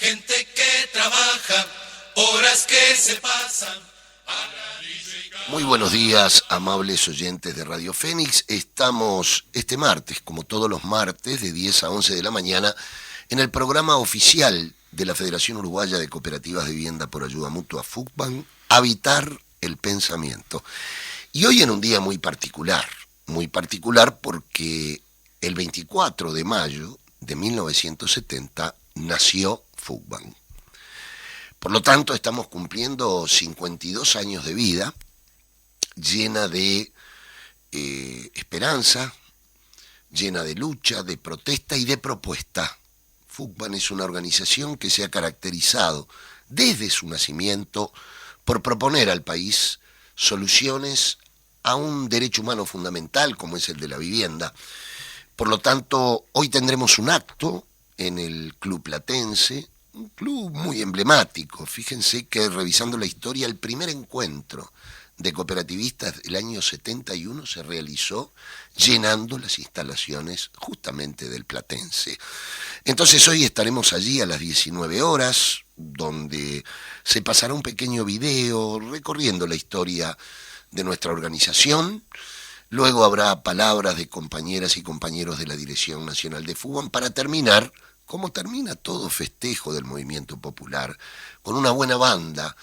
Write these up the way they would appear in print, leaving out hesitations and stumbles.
gente que trabaja, horas que se pasan. Muy buenos días, amables oyentes de Radio Fénix. Estamos este martes, como todos los martes, de 10 a 11 de la mañana, en el programa oficial de la Federación Uruguaya de Cooperativas de Vivienda por Ayuda Mutua, FUCBAN, Habitar el Pensamiento. Y hoy en un día muy particular porque el 24 de mayo de 1970 nació FUCBAN. Por lo tanto, estamos cumpliendo 52 años de vida, llena de esperanza, llena de lucha, de protesta y de propuesta. FUCBAN es una organización que se ha caracterizado desde su nacimiento por proponer al país soluciones a un derecho humano fundamental como es el de la vivienda. Por lo tanto, hoy tendremos un acto en el Club Platense, un club muy emblemático. Fíjense que revisando la historia, el primer encuentro de cooperativistas del año 71 se realizó llenando las instalaciones justamente del Platense. Entonces hoy estaremos allí a las 19 horas, donde se pasará un pequeño video recorriendo la historia de nuestra organización. Luego habrá palabras de compañeras y compañeros de la Dirección Nacional de FUCBAN para terminar, como termina todo festejo del movimiento popular, con una buena banda,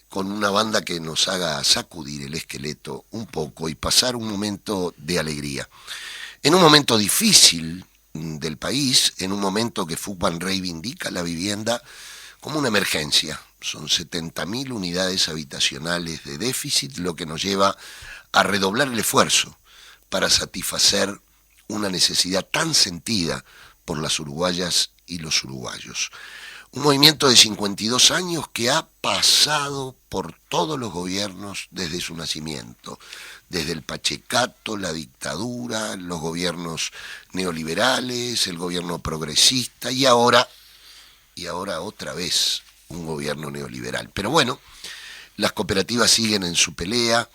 con una banda que nos haga sacudir el esqueleto un poco y pasar un momento de alegría. En un momento difícil del país, en un momento que FUCBAN reivindica la vivienda como una emergencia. Son 70.000 unidades habitacionales de déficit, lo que nos lleva a redoblar el esfuerzo para satisfacer una necesidad tan sentida por las uruguayas y los uruguayos. Un movimiento de 52 años que ha pasado por todos los gobiernos desde su nacimiento, desde el Pachecato, la dictadura, los gobiernos neoliberales, el gobierno progresista y ahora otra vez un gobierno neoliberal. Pero bueno, las cooperativas siguen en su pelea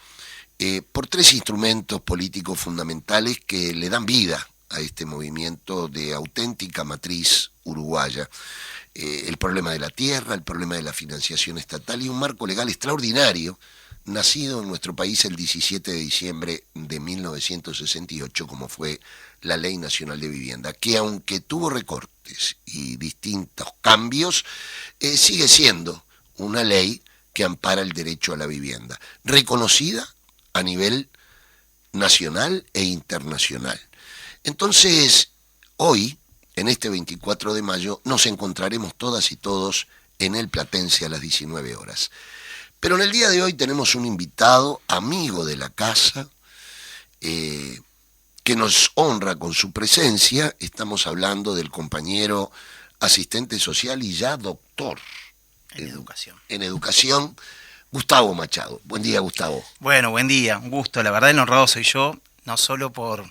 por tres instrumentos políticos fundamentales que le dan vida a este movimiento de auténtica matriz uruguaya. El problema de la tierra, el problema de la financiación estatal y un marco legal extraordinario, nacido en nuestro país el 17 de diciembre de 1968, como fue la Ley Nacional de Vivienda, que aunque tuvo recortes y distintos cambios, sigue siendo una ley que ampara el derecho a la vivienda, reconocida a nivel nacional e internacional. Entonces, hoy, en este 24 de mayo, nos encontraremos todas y todos en el Platense a las 19 horas. Pero en el día de hoy tenemos un invitado, amigo de la casa, que nos honra con su presencia. Estamos hablando del compañero asistente social y ya doctor en educación, Gustavo Machado. Buen día, Gustavo. Bueno, buen día, un gusto. La verdad, el honrado soy yo, no solo por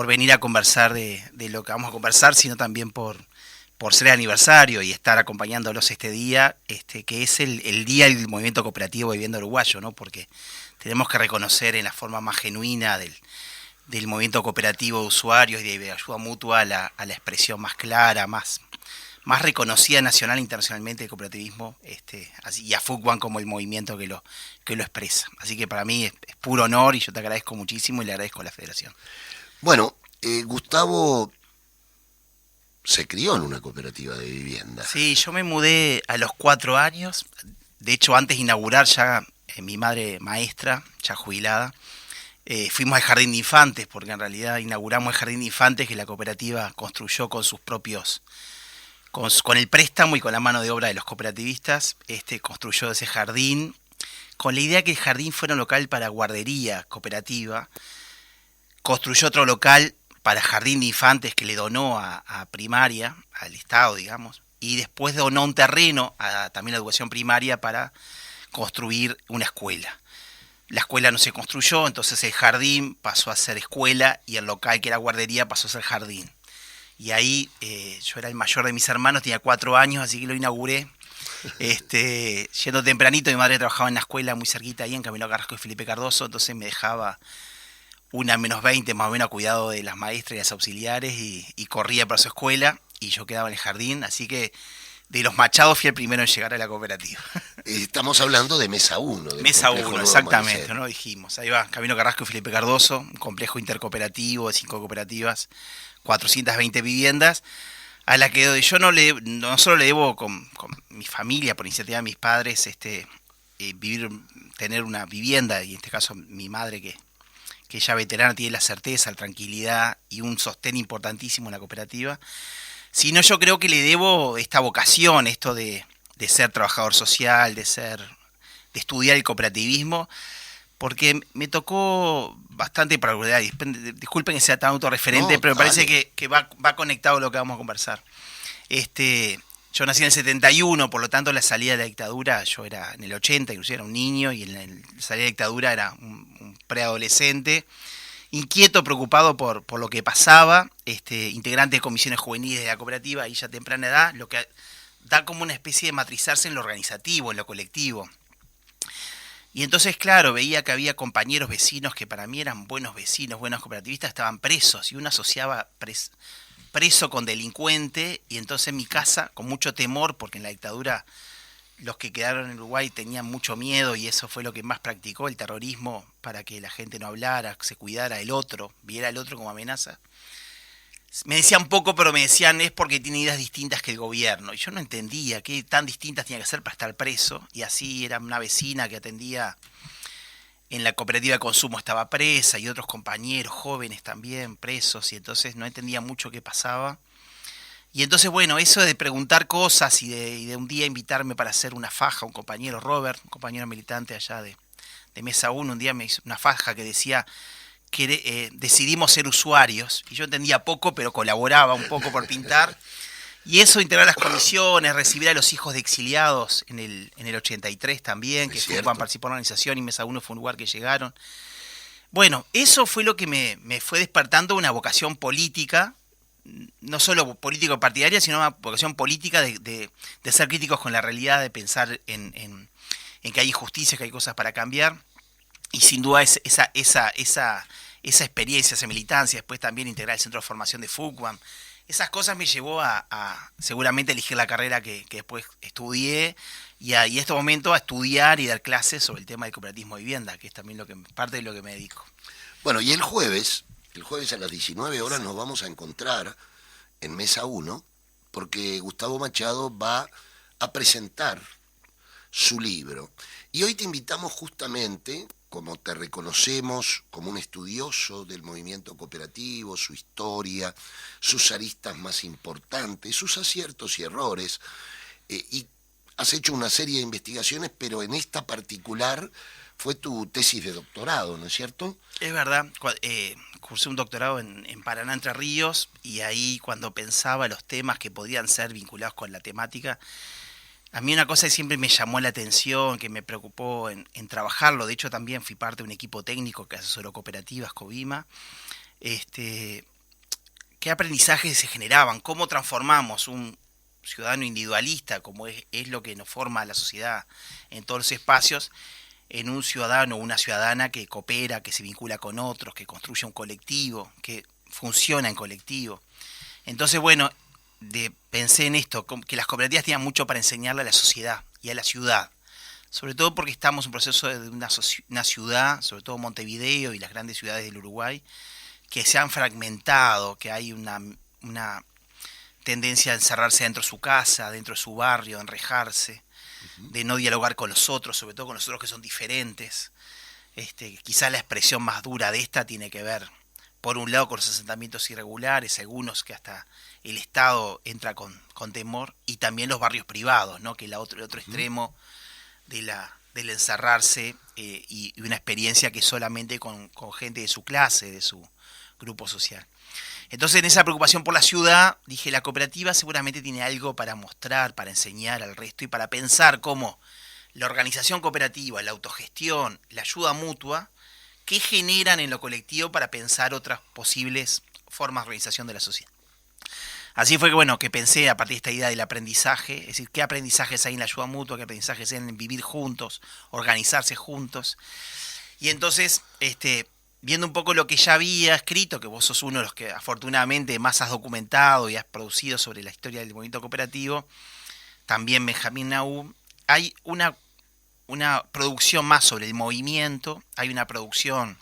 venir a conversar de lo que vamos a conversar, sino también por ser el aniversario y estar acompañándolos este día, que es el día del movimiento cooperativo de vivienda uruguayo, ¿no? Porque tenemos que reconocer en la forma más genuina del movimiento cooperativo de usuarios y de ayuda mutua a la expresión más clara, más reconocida nacional e internacionalmente del cooperativismo, y a FUCBAN como el movimiento que lo expresa. Así que para mí es puro honor y yo te agradezco muchísimo y le agradezco a la Federación. Bueno, Gustavo se crió en una cooperativa de vivienda. Sí, yo me mudé a los 4 años. De hecho, antes de inaugurar ya, mi madre maestra, ya jubilada, fuimos al jardín de infantes, porque en realidad inauguramos el jardín de infantes que la cooperativa construyó con sus propios, con el préstamo y con la mano de obra de los cooperativistas. Construyó ese jardín con la idea que el jardín fuera un local para guardería cooperativa. Construyó otro local para jardín de infantes que le donó a primaria, al Estado, digamos, y después donó un terreno también a educación primaria para construir una escuela. La escuela no se construyó, entonces el jardín pasó a ser escuela y el local que era guardería pasó a ser jardín. Y ahí yo era el mayor de mis hermanos, tenía 4 años, así que lo inauguré. Yendo tempranito, mi madre trabajaba en la escuela muy cerquita ahí en Camino Carrasco y Felipe Cardoso, entonces me dejaba 1:20 más o menos a cuidado de las maestras y las auxiliares y corría para su escuela y yo quedaba en el jardín, así que De los Machados fui el primero en llegar a la cooperativa. Estamos hablando de Mesa 1. Mesa 1, exactamente, ¿no? Dijimos. Ahí va, Camino Carrasco y Felipe Cardoso, un complejo intercooperativo de 5 cooperativas, 420 viviendas, a la que yo no solo le debo con mi familia, por iniciativa de mis padres, tener una vivienda, y en este caso mi madre, que ya veterana, tiene la certeza, la tranquilidad y un sostén importantísimo en la cooperativa, sino yo creo que le debo esta vocación, esto de ser trabajador social, de estudiar el cooperativismo, porque me tocó bastante particularidad. Disculpen que sea tan autorreferente, No, pero me parece dale. que va conectado a lo que vamos a conversar. Yo nací en el 71, por lo tanto la salida de la dictadura, yo era en el 80, inclusive era un niño, y en la salida de la dictadura era un preadolescente, inquieto, preocupado por lo que pasaba, integrante de comisiones juveniles de la cooperativa, ahí ya a temprana edad, lo que da como una especie de matrizarse en lo organizativo, en lo colectivo. Y entonces, claro, veía que había compañeros vecinos que para mí eran buenos vecinos, buenos cooperativistas, estaban presos, y uno asociaba preso con delincuente, y entonces en mi casa, con mucho temor, porque en la dictadura los que quedaron en Uruguay tenían mucho miedo, y eso fue lo que más practicó, el terrorismo, para que la gente no hablara, se cuidara el otro, viera al otro como amenaza. Me decían poco, pero me decían es porque tiene ideas distintas que el gobierno. Y yo no entendía qué tan distintas tenía que ser para estar preso. Y así era una vecina que atendía en la cooperativa de consumo, estaba presa, y otros compañeros jóvenes también presos, y entonces no entendía mucho qué pasaba. Y entonces, bueno, eso de preguntar cosas y de un día invitarme para hacer una faja, un compañero Robert, un compañero militante allá de Mesa 1, un día me hizo una faja que decía que decidimos ser usuarios, y yo entendía poco, pero colaboraba un poco por pintar, y eso, integrar las comisiones, recibir a los hijos de exiliados en el 83 también, que Fupan participó en la organización, y Mesa 1 fue un lugar que llegaron. Bueno, eso fue lo que me fue despertando una vocación política, no solo político partidaria, sino una vocación política de ser críticos con la realidad, de pensar en que hay injusticias, que hay cosas para cambiar. Y sin duda esa experiencia, esa militancia, después también integrar el centro de formación de Fuqua, esas cosas me llevó a seguramente elegir la carrera que después estudié, y en este momento a estudiar y dar clases sobre el tema del cooperativismo de vivienda, que es también parte de lo que me dedico. Bueno, y el jueves a las 19 horas nos vamos a encontrar en Mesa 1, porque Gustavo Machado va a presentar su libro. Y hoy te invitamos justamente, como te reconocemos como un estudioso del movimiento cooperativo, su historia, sus aristas más importantes, sus aciertos y errores, y has hecho una serie de investigaciones, pero en esta particular fue tu tesis de doctorado, ¿no es cierto? Es verdad, cursé un doctorado en Paraná, Entre Ríos, y ahí cuando pensaba los temas que podían ser vinculados con la temática, a mí una cosa que siempre me llamó la atención, que me preocupó en trabajarlo, de hecho también fui parte de un equipo técnico que asesoró cooperativas, Covima, qué aprendizajes se generaban, cómo transformamos un ciudadano individualista, como es lo que nos forma a la sociedad en todos los espacios, en un ciudadano o una ciudadana que coopera, que se vincula con otros, que construye un colectivo, que funciona en colectivo. Entonces, bueno, pensé en esto, que las cooperativas tenían mucho para enseñarle a la sociedad y a la ciudad, sobre todo porque estamos en un proceso de una ciudad, sobre todo Montevideo y las grandes ciudades del Uruguay, que se han fragmentado, que hay una tendencia a encerrarse dentro de su casa, dentro de su barrio, a enrejarse, de no dialogar con los otros, sobre todo con los otros que son diferentes. Quizá la expresión más dura de esta tiene que ver, por un lado, con los asentamientos irregulares, algunos que hasta el Estado entra con temor, y también los barrios privados, ¿no? Que es el otro extremo del encerrarse, y una experiencia que solamente con gente de su clase, de su grupo social. Entonces, en esa preocupación por la ciudad, dije, la cooperativa seguramente tiene algo para mostrar, para enseñar al resto, y para pensar cómo la organización cooperativa, la autogestión, la ayuda mutua, qué generan en lo colectivo para pensar otras posibles formas de organización de la sociedad. Así fue que pensé a partir de esta idea del aprendizaje, es decir, qué aprendizajes hay en la ayuda mutua, qué aprendizajes hay en vivir juntos, organizarse juntos. Y entonces, viendo un poco lo que ya había escrito, que vos sos uno de los que afortunadamente más has documentado y has producido sobre la historia del movimiento cooperativo, también Benjamín Nahum. Hay una producción más sobre el movimiento, hay una producción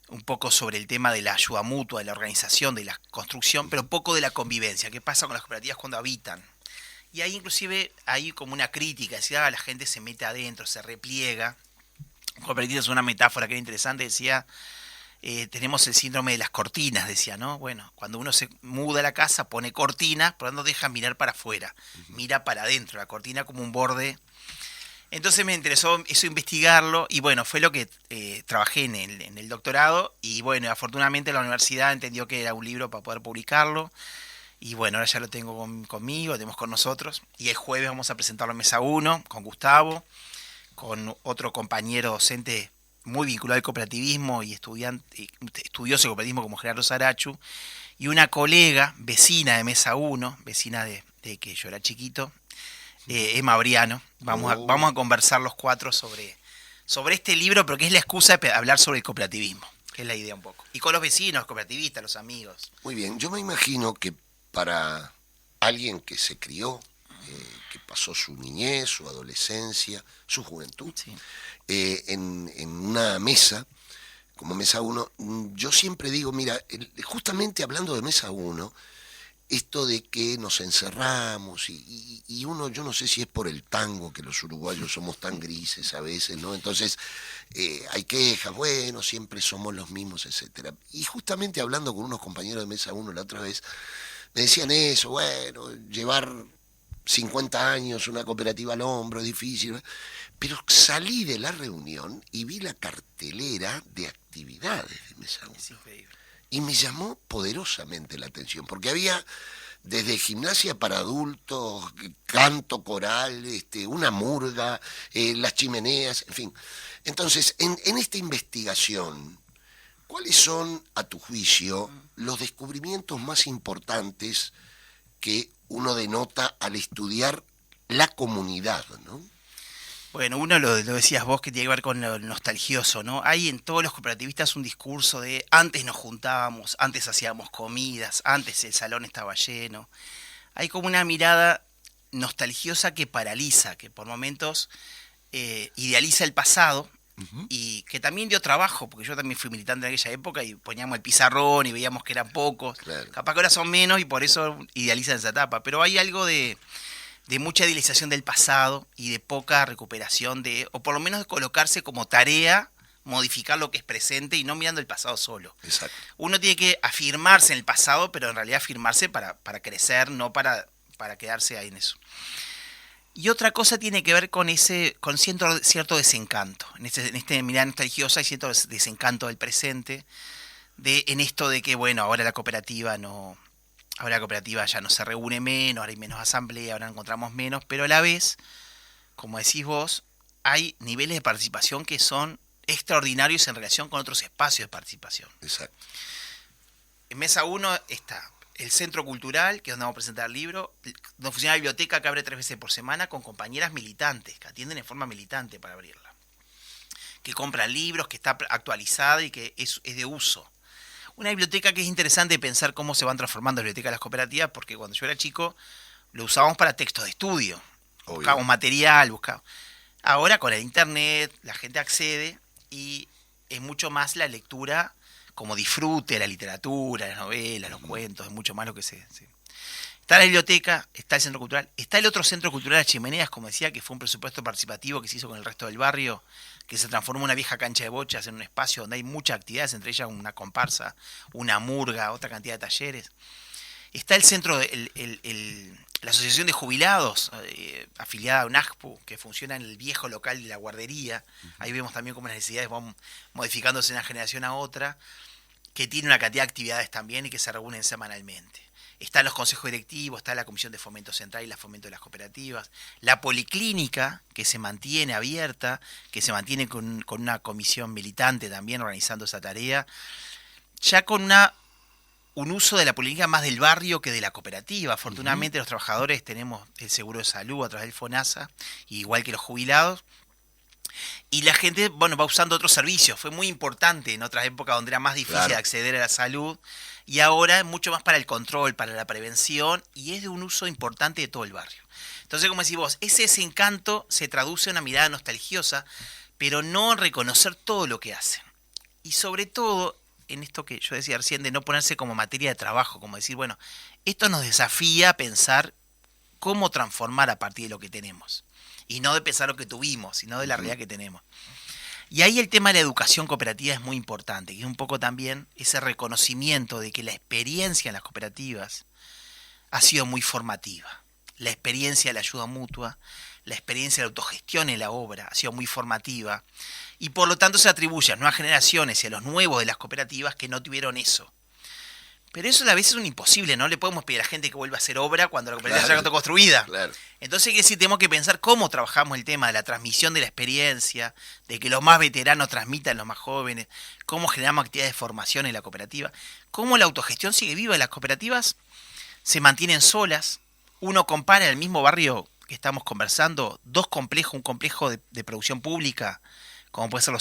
un poco sobre el tema de la ayuda mutua, de la organización, de la construcción, pero poco de la convivencia. ¿Qué pasa con las cooperativas cuando habitan? Y ahí inclusive hay como una crítica, decía, la gente se mete adentro, se repliega. Cooperativas es una metáfora que era interesante, decía, tenemos el síndrome de las cortinas, decía, ¿no? Bueno, cuando uno se muda a la casa, pone cortinas, pero no deja mirar para afuera, mira para adentro, la cortina como un borde. Entonces me interesó eso investigarlo y bueno, fue lo que trabajé en el doctorado y bueno, afortunadamente la universidad entendió que era un libro para poder publicarlo y bueno, ahora ya lo tengo conmigo, lo tenemos con nosotros y el jueves vamos a presentarlo en Mesa 1 con Gustavo, con otro compañero docente muy vinculado al cooperativismo y estudioso de cooperativismo como Gerardo Sarachu y una colega vecina de Mesa 1, vecina de que yo era chiquito, Emma Briano. Vamos a conversar los cuatro sobre este libro, pero que es la excusa de hablar sobre el cooperativismo, que es la idea un poco. Y con los vecinos, los cooperativistas, los amigos. Muy bien, yo me imagino que para alguien que se crió, que pasó su niñez, su adolescencia, su juventud, Sí. En una mesa, como Mesa 1, yo siempre digo, mira, justamente hablando de Mesa 1, esto de que nos encerramos y uno, yo no sé si es por el tango, que los uruguayos somos tan grises a veces, ¿no? Entonces hay quejas, bueno, siempre somos los mismos, etcétera. Y justamente hablando con unos compañeros de Mesa 1 la otra vez, me decían eso, bueno, llevar 50 años una cooperativa al hombro es difícil, ¿no? Pero salí de la reunión y vi la cartelera de actividades de Mesa 1. Es increíble. Y me llamó poderosamente la atención, porque había desde gimnasia para adultos, canto coral, una murga, las chimeneas, en fin. Entonces, en esta investigación, ¿cuáles son, a tu juicio, los descubrimientos más importantes que uno denota al estudiar la comunidad, ¿no? Bueno, uno lo decías vos que tiene que ver con lo nostalgioso, ¿no? Hay en todos los cooperativistas un discurso de antes nos juntábamos, antes hacíamos comidas, antes el salón estaba lleno. Hay como una mirada nostalgiosa que paraliza, que por momentos idealiza el pasado y que también dio trabajo, porque yo también fui militante en aquella época y poníamos el pizarrón y veíamos que eran pocos. Claro. Capaz que ahora son menos y por eso idealizan esa etapa, pero hay algo de mucha idealización del pasado y de poca recuperación o por lo menos de colocarse como tarea, modificar lo que es presente y no mirando el pasado solo. Exacto. Uno tiene que afirmarse en el pasado, pero en realidad afirmarse para crecer, no para quedarse ahí en eso. Y otra cosa tiene que ver con cierto desencanto. En este mirada nostalgiosa hay cierto desencanto del presente, en esto de que, bueno, ahora la cooperativa ya no se reúne menos, ahora hay menos asamblea, ahora encontramos menos, pero a la vez, como decís vos, hay niveles de participación que son extraordinarios en relación con otros espacios de participación. Exacto. En Mesa 1 está el Centro Cultural, que es donde vamos a presentar el libro, donde funciona la biblioteca que abre 3 veces por semana con compañeras militantes, que atienden en forma militante para abrirla, que compran libros, que está actualizada y que es de uso. Una biblioteca que es interesante pensar cómo se van transformando las bibliotecas de las cooperativas, porque cuando yo era chico lo usábamos para textos de estudio. Obvio. Buscábamos material, Ahora con el internet la gente accede y es mucho más la lectura como disfrute de la literatura, las novelas, los cuentos, es mucho más lo que se... Está la biblioteca, está el centro cultural, está el otro centro cultural, Las Chimeneas, como decía, que fue un presupuesto participativo que se hizo con el resto del barrio, que se transformó en una vieja cancha de bochas, en un espacio donde hay muchas actividades, entre ellas una comparsa, una murga, otra cantidad de talleres. Está el centro, la Asociación de Jubilados, afiliada a UNAJPU, que funciona en el viejo local de la guardería. Ahí vemos también cómo las necesidades van modificándose de una generación a otra, que tiene una cantidad de actividades también y que se reúnen semanalmente. Están los consejos directivos, está la Comisión de Fomento Central y la Fomento de las Cooperativas, la Policlínica, que se mantiene abierta, que se mantiene con una comisión militante también organizando esa tarea, ya con un uso de la Policlínica más del barrio que de la cooperativa. Afortunadamente los trabajadores tenemos el seguro de salud a través del FONASA, igual que los jubilados, Y la gente, bueno, va usando otros servicios. Fue muy importante en otras épocas donde era más difícil Claro. acceder a la salud. Y ahora es mucho más para el control, para la prevención. Y es de un uso importante de todo el barrio. Entonces, como decís vos, ese desencanto se traduce en una mirada nostalgiosa, pero no en reconocer todo lo que hacen. Y sobre todo, en esto que yo decía recién, de no ponerse como materia de trabajo, como decir, bueno, esto nos desafía a pensar cómo transformar a partir de lo que tenemos. Y no de pensar lo que tuvimos, sino de la realidad que tenemos. Y ahí el tema de la educación cooperativa es muy importante, que es un poco también ese reconocimiento de que la experiencia en las cooperativas ha sido muy formativa. La experiencia de la ayuda mutua, la experiencia de la autogestión en la obra ha sido muy formativa. Y por lo tanto se atribuye a nuevas generaciones y a los nuevos de las cooperativas que no tuvieron eso. Pero eso a veces es un imposible, no le podemos pedir a la gente que vuelva a hacer obra cuando la cooperativa ya está construida. Claro. Entonces, quiere decir, tenemos que pensar cómo trabajamos el tema de la transmisión de la experiencia, de que los más veteranos transmitan a los más jóvenes, cómo generamos actividades de formación en la cooperativa, cómo la autogestión sigue viva. Las cooperativas se mantienen solas. Uno compara en el mismo barrio que estamos conversando, dos complejos, un complejo de producción pública, como puede ser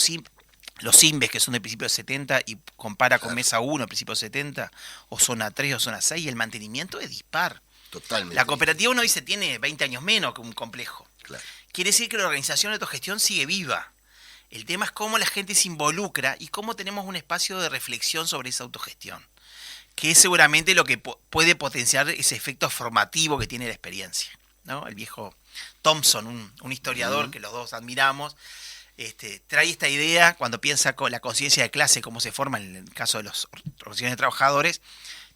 los INVES, que son de principios de 70, y compara con Mesa 1, principios de 70, o Zona 3 o Zona 6, y el mantenimiento es dispar. Totalmente. La cooperativa, uno dice, tiene 20 años menos que un complejo. Claro. Quiere decir que la organización de autogestión sigue viva. El tema es cómo la gente se involucra y cómo tenemos un espacio de reflexión sobre esa autogestión, que es seguramente lo que puede potenciar ese efecto formativo que tiene la experiencia, ¿no? El viejo Thompson, un historiador que los dos admiramos, trae esta idea cuando piensa con la conciencia de clase, cómo se forma en el caso de las organizaciones de trabajadores,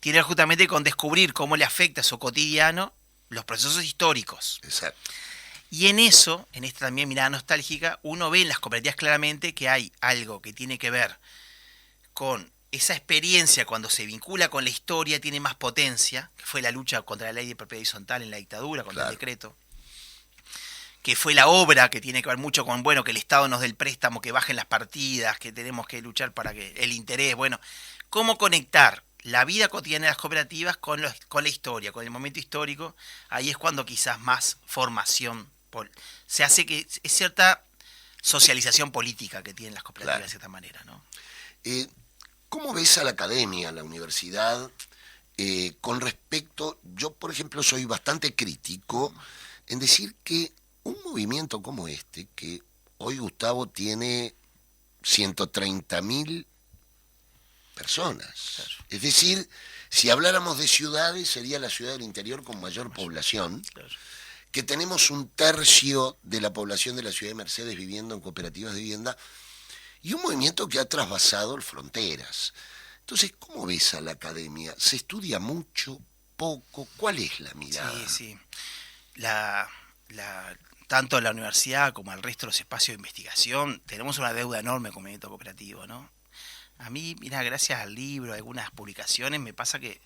tiene justamente con descubrir cómo le afecta a su cotidiano los procesos históricos. Exacto. Y en eso, en esta también mirada nostálgica, uno ve en las cooperativas claramente que hay algo que tiene que ver con esa experiencia cuando se vincula con la historia, tiene más potencia, que fue la lucha contra la ley de propiedad horizontal en la dictadura, contra el decreto, que fue la obra, que tiene que ver mucho con, bueno, que el Estado nos dé el préstamo, que bajen las partidas, que tenemos que luchar para que el interés, bueno, cómo conectar la vida cotidiana de las cooperativas con la historia, con el momento histórico. Ahí es cuando quizás más formación se hace, que es cierta socialización política que tienen las cooperativas, claro, de cierta manera, ¿no? ¿Cómo ves a la academia, a la universidad, con respecto, yo por ejemplo soy bastante crítico en decir que un movimiento como este, que hoy Gustavo tiene 130.000 personas, claro, es decir, si habláramos de ciudades, sería la ciudad del interior con mayor población, claro, que tenemos 1/3 de la población de la ciudad de Mercedes viviendo en cooperativas de vivienda, y un movimiento que ha trasvasado fronteras. Entonces, ¿cómo ves a la academia? ¿Se estudia mucho, poco? ¿Cuál es la mirada? Sí. Tanto la universidad como el resto de los espacios de investigación, tenemos una deuda enorme con el movimiento cooperativo, ¿no? A mí, mira, gracias al libro, a algunas publicaciones, me pasa que,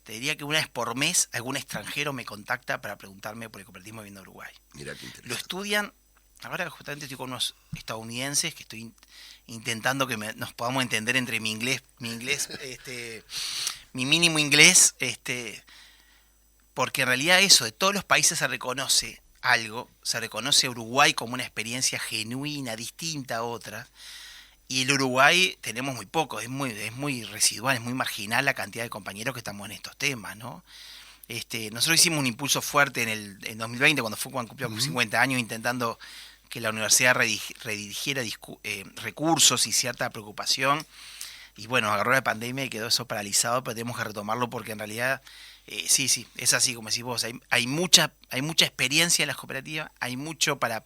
te diría que una vez por mes, algún extranjero me contacta para preguntarme por el cooperativismo viviendo en Uruguay. Mira qué interesante. Lo estudian. Ahora justamente estoy con unos estadounidenses que estoy intentando que nos podamos entender entre mi mínimo inglés, porque en realidad eso, de todos los países se reconoce algo, se reconoce a Uruguay como una experiencia genuina, distinta a otras, y el Uruguay tenemos muy poco, es muy residual, es muy marginal la cantidad de compañeros que estamos en estos temas, ¿no? Nosotros hicimos un impulso fuerte en 2020, cuando cumplió 50 años, intentando que la universidad redirigiera recursos y cierta preocupación. Y bueno, agarró la pandemia y quedó eso paralizado, pero tenemos que retomarlo porque en realidad, sí, es así como decís vos, hay mucha experiencia en las cooperativas, hay mucho para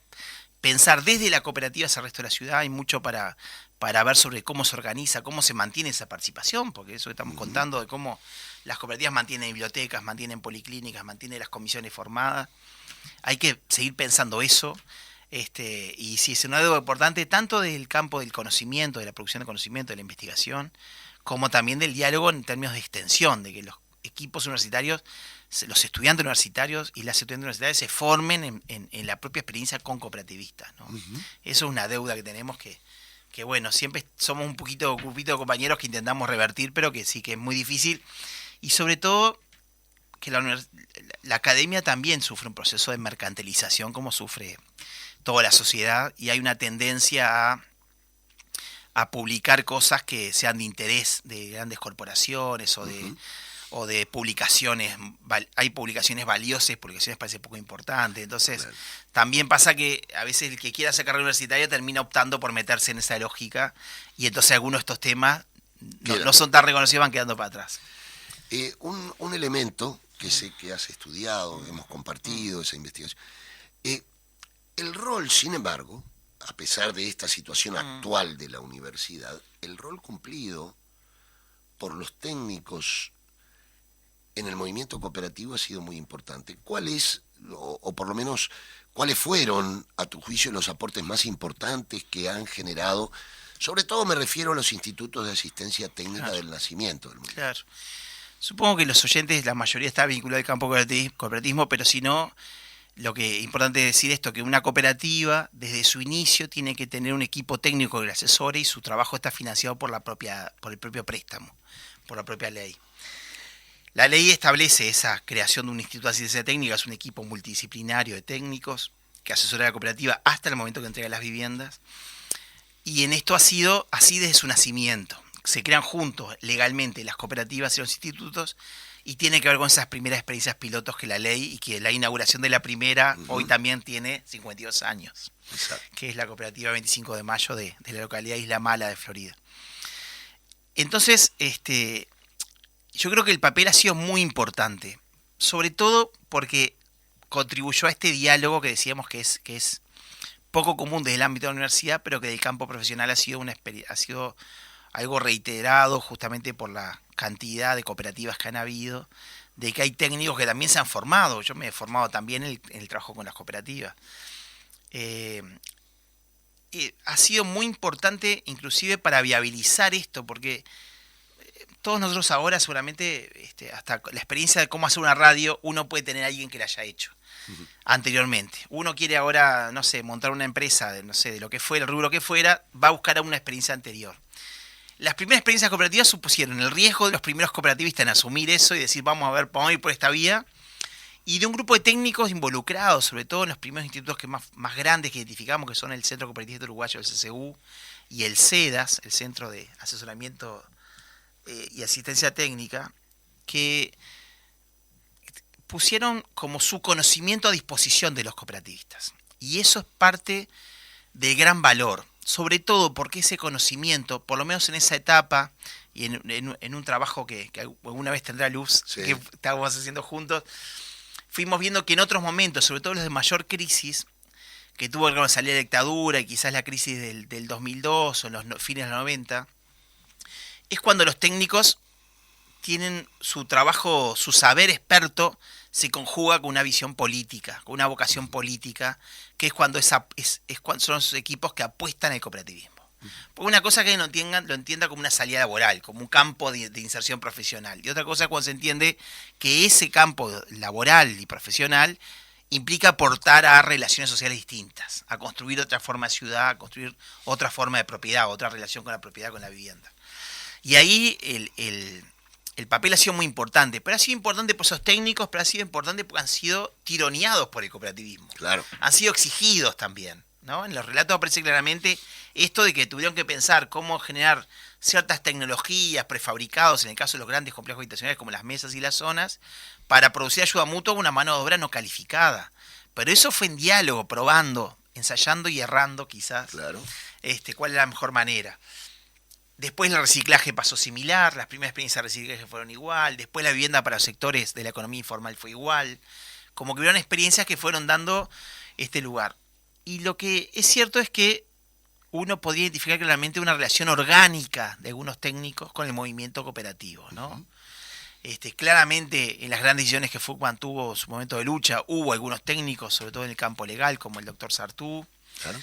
pensar desde la cooperativa hacia el resto de la ciudad, hay mucho para ver sobre cómo se organiza, cómo se mantiene esa participación, porque eso que estamos contando de cómo las cooperativas mantienen bibliotecas, mantienen policlínicas, mantienen las comisiones formadas. Hay que seguir pensando eso. Y sí, es una deuda importante tanto del campo del conocimiento, de la producción de conocimiento, de la investigación, como también del diálogo en términos de extensión, de que los equipos universitarios, los estudiantes universitarios y las estudiantes universitarias se formen en la propia experiencia con cooperativistas, ¿no? Eso es una deuda que tenemos que bueno, siempre somos un grupito de compañeros que intentamos revertir, pero que sí que es muy difícil. Y sobre todo, que la academia también sufre un proceso de mercantilización como sufre toda la sociedad, y hay una tendencia a publicar cosas que sean de interés de grandes corporaciones o de publicaciones. Hay publicaciones valiosas, publicaciones parece poco importantes. Entonces, Claro. también pasa que a veces el que quiera hacer carrera universitaria termina optando por meterse en esa lógica, y entonces algunos de estos temas no son tan reconocidos, van quedando para atrás. Un elemento que sé que has estudiado, hemos compartido esa investigación. El rol, sin embargo, a pesar de esta situación actual de la universidad, el rol cumplido por los técnicos en el movimiento cooperativo ha sido muy importante. ¿Cuál es, o por lo menos, cuáles fueron, a tu juicio, los aportes más importantes que han generado? Sobre todo me refiero a los institutos de asistencia técnica del nacimiento del movimiento. Claro. Supongo que los oyentes, la mayoría está vinculada al campo cooperativismo, pero si no, lo que es importante decir esto, que una cooperativa desde su inicio tiene que tener un equipo técnico que le asesore, y su trabajo está financiado por el propio préstamo, por la propia ley. La ley establece esa creación de un instituto de asistencia técnica, es un equipo multidisciplinario de técnicos que asesora a la cooperativa hasta el momento que entrega las viviendas, y en esto ha sido así desde su nacimiento. Se crean juntos legalmente las cooperativas y los institutos, y tiene que ver con esas primeras experiencias pilotos que la ley, y que la inauguración de la primera hoy también tiene 52 años, Exacto. que es la cooperativa 25 de mayo de la localidad de Isla Mala de Florida. Entonces, yo creo que el papel ha sido muy importante, sobre todo porque contribuyó a este diálogo que decíamos que es poco común desde el ámbito de la universidad, pero que del campo profesional ha sido algo reiterado justamente por la cantidad de cooperativas que han habido, de que hay técnicos que también se han formado. Yo me he formado también en el trabajo con las cooperativas. Ha sido muy importante inclusive para viabilizar esto, porque todos nosotros ahora seguramente, hasta la experiencia de cómo hacer una radio, uno puede tener a alguien que la haya hecho anteriormente. Uno quiere ahora, no sé, montar una empresa, de lo que fuera, el rubro que fuera, va a buscar a una experiencia anterior. Las primeras experiencias cooperativas supusieron el riesgo de los primeros cooperativistas en asumir eso y decir, vamos a ir por esta vía, y de un grupo de técnicos involucrados, sobre todo en los primeros institutos más grandes que identificamos, que son el Centro Cooperativista Uruguayo, el CCU, y el CEDAS, el Centro de Asesoramiento y Asistencia Técnica, que pusieron como su conocimiento a disposición de los cooperativistas. Y eso es parte del gran valor, sobre todo porque ese conocimiento, por lo menos en esa etapa, y en un trabajo que alguna vez tendrá luz, sí, que estábamos haciendo juntos, fuimos viendo que en otros momentos, sobre todo los de mayor crisis, que tuvo que salir la dictadura y quizás la crisis del 2002 o en los fines de los 90, es cuando los técnicos tienen su trabajo, su saber experto se conjuga con una visión política, con una vocación política, que es cuando son esos equipos que apuestan al cooperativismo. Porque una cosa que lo entienda como una salida laboral, como un campo de inserción profesional, y otra cosa es cuando se entiende que ese campo laboral y profesional implica aportar a relaciones sociales distintas, a construir otra forma de ciudad, a construir otra forma de propiedad, otra relación con la propiedad, con la vivienda. Y ahí el papel ha sido muy importante, pero ha sido importante por esos técnicos, pero ha sido importante porque han sido tironeados por el cooperativismo. Claro. Han sido exigidos también, ¿no? En los relatos aparece claramente esto de que tuvieron que pensar cómo generar ciertas tecnologías prefabricados, en el caso de los grandes complejos habitacionales como las mesas y las zonas, para producir ayuda mutua con una mano de obra no calificada. Pero eso fue en diálogo, probando, ensayando y errando quizás, claro, cuál es la mejor manera. Después el reciclaje pasó similar, las primeras experiencias de reciclaje fueron igual, después la vivienda para los sectores de la economía informal fue igual, como que hubieron experiencias que fueron dando este lugar. Y lo que es cierto es que uno podía identificar claramente una relación orgánica de algunos técnicos con el movimiento cooperativo, ¿no? Uh-huh. Claramente en las grandes decisiones que Fugman tuvo en su momento de lucha, hubo algunos técnicos, sobre todo en el campo legal, como el doctor Sartú. Claro.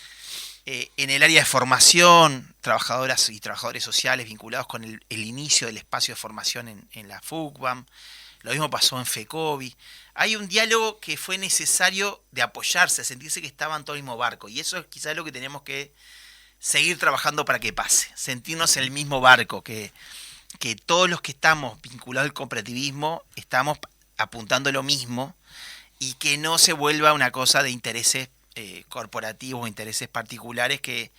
En el área de formación, trabajadoras y trabajadores sociales vinculados con el inicio del espacio de formación en la FUCBAM. Lo mismo pasó en FECOBI. Hay un diálogo que fue necesario de apoyarse, sentirse que estaban todo el mismo barco. Y eso es quizás lo que tenemos que seguir trabajando para que pase. Sentirnos en el mismo barco, que todos los que estamos vinculados al cooperativismo estamos apuntando lo mismo y que no se vuelva una cosa de intereses corporativos o intereses particulares que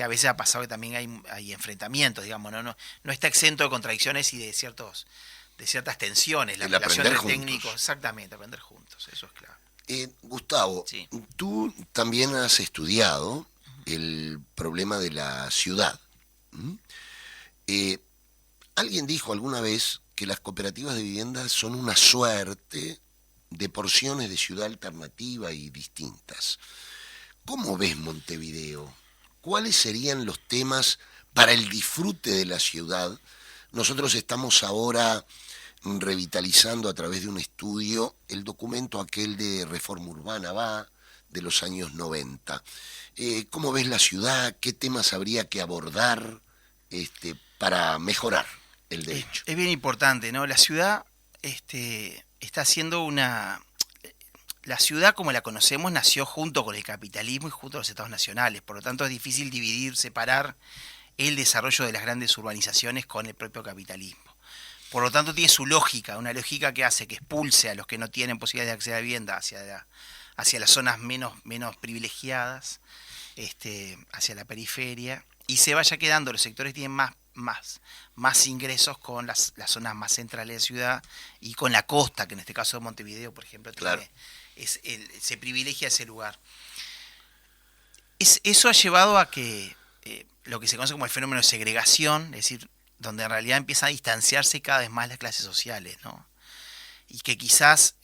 a veces ha pasado que también hay enfrentamientos, digamos, no está exento de contradicciones y de ciertas tensiones, la El relación aprender entre juntos. técnicos, exactamente, aprender juntos, eso es claro. Gustavo, Sí. tú también has estudiado el problema de la ciudad. ¿Mm? Alguien dijo alguna vez que las cooperativas de vivienda son una suerte de porciones de ciudad alternativa y distintas. ¿Cómo ves Montevideo? ¿Cuáles serían los temas para el disfrute de la ciudad? Nosotros estamos ahora revitalizando a través de un estudio el documento aquel de Reforma Urbana Va de los años 90. ¿Cómo ves la ciudad? ¿Qué temas habría que abordar para mejorar el derecho? Es bien importante, ¿no? La ciudad está haciendo una... La ciudad como la conocemos nació junto con el capitalismo y junto con los estados nacionales, por lo tanto es difícil dividir, separar el desarrollo de las grandes urbanizaciones con el propio capitalismo. Por lo tanto tiene su lógica, una lógica que hace que expulse a los que no tienen posibilidad de acceder a vivienda hacia las zonas menos privilegiadas, hacia la periferia, y se vaya quedando los sectores que tienen más ingresos con las zonas más centrales de la ciudad y con la costa, que en este caso de Montevideo, por ejemplo, Claro. se privilegia ese lugar. Eso ha llevado a que lo que se conoce como el fenómeno de segregación, es decir, donde en realidad empieza a distanciarse cada vez más las clases sociales, ¿no? Y que quizás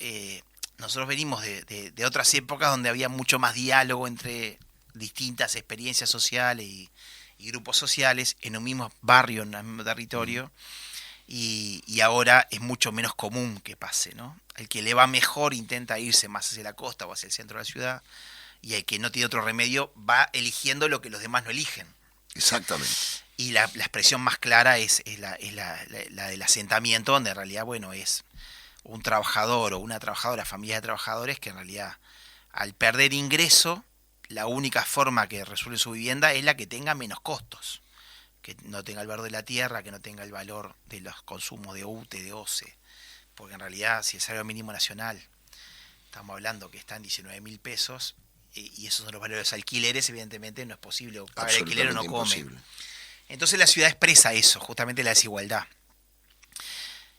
nosotros venimos de otras épocas donde había mucho más diálogo entre distintas experiencias sociales y grupos sociales en un mismo barrio, en un mismo territorio, y ahora es mucho menos común que pase, ¿no? El que le va mejor intenta irse más hacia la costa o hacia el centro de la ciudad, y el que no tiene otro remedio va eligiendo lo que los demás no eligen. Exactamente. Y la expresión más clara es la del asentamiento, donde en realidad, bueno, es un trabajador o una trabajadora, familia de trabajadores que en realidad, al perder ingreso, la única forma que resuelve su vivienda es la que tenga menos costos, que no tenga el valor de la tierra, que no tenga el valor de los consumos de UTE, de OCE, porque en realidad si el salario mínimo nacional, estamos hablando que está en 19.000 pesos, y esos son los valores de los alquileres, evidentemente no es posible, pagar el alquiler o no come. Imposible. Entonces la ciudad expresa eso, justamente la desigualdad.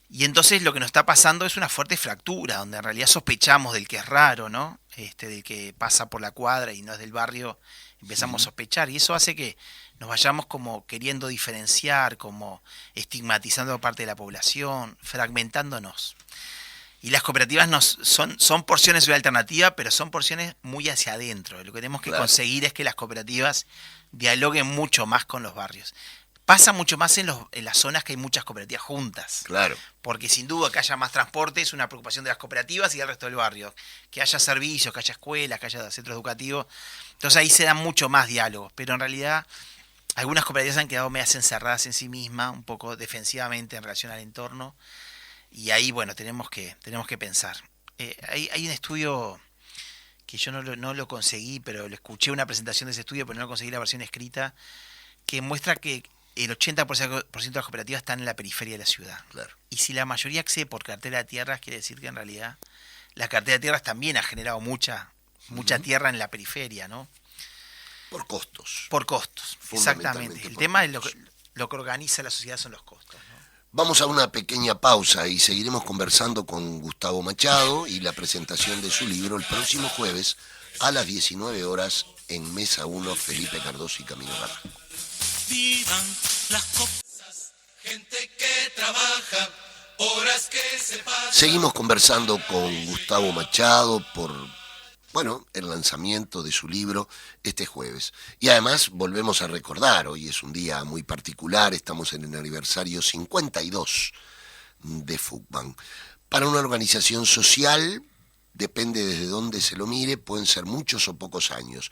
Y entonces lo que nos está pasando es una fuerte fractura, donde en realidad sospechamos del que es raro, ¿no? Del que pasa por la cuadra y no es del barrio, empezamos a sospechar. Y eso hace que nos vayamos como queriendo diferenciar, como estigmatizando a parte de la población, fragmentándonos. Y las cooperativas son porciones de ciudad alternativa, pero son porciones muy hacia adentro. Lo que tenemos que conseguir es que las cooperativas dialoguen mucho más con los barrios. Pasa mucho más en las zonas que hay muchas cooperativas juntas. Claro. Porque sin duda que haya más transporte es una preocupación de las cooperativas y del resto del barrio. Que haya servicios, que haya escuelas, que haya centros educativos. Entonces ahí se dan mucho más diálogos. Pero en realidad algunas cooperativas han quedado medias encerradas en sí mismas, un poco defensivamente en relación al entorno. Y ahí, bueno, tenemos que pensar. Hay un estudio que yo no lo conseguí, pero lo escuché una presentación de ese estudio, pero no conseguí la versión escrita, que muestra que el 80% de las cooperativas están en la periferia de la ciudad. Claro. Y si la mayoría accede por cartera de tierras, quiere decir que en realidad la cartera de tierras también ha generado mucha tierra en la periferia, ¿no? Por costos. Por costos, exactamente. El por tema es costos. lo que organiza la sociedad son los costos, ¿no? Vamos a una pequeña pausa y seguiremos conversando con Gustavo Machado y la presentación de su libro el próximo jueves a las 19 horas en Mesa 1, Felipe Cardoso y Camino Barranco. Vivan las cosas, gente que trabaja, horas que se pasan. Seguimos conversando con Gustavo Machado por, el lanzamiento de su libro este jueves. Y además volvemos a recordar, hoy es un día muy particular, estamos en el aniversario 52 de FUCBAN. Para una organización social, depende desde dónde se lo mire, pueden ser muchos o pocos años.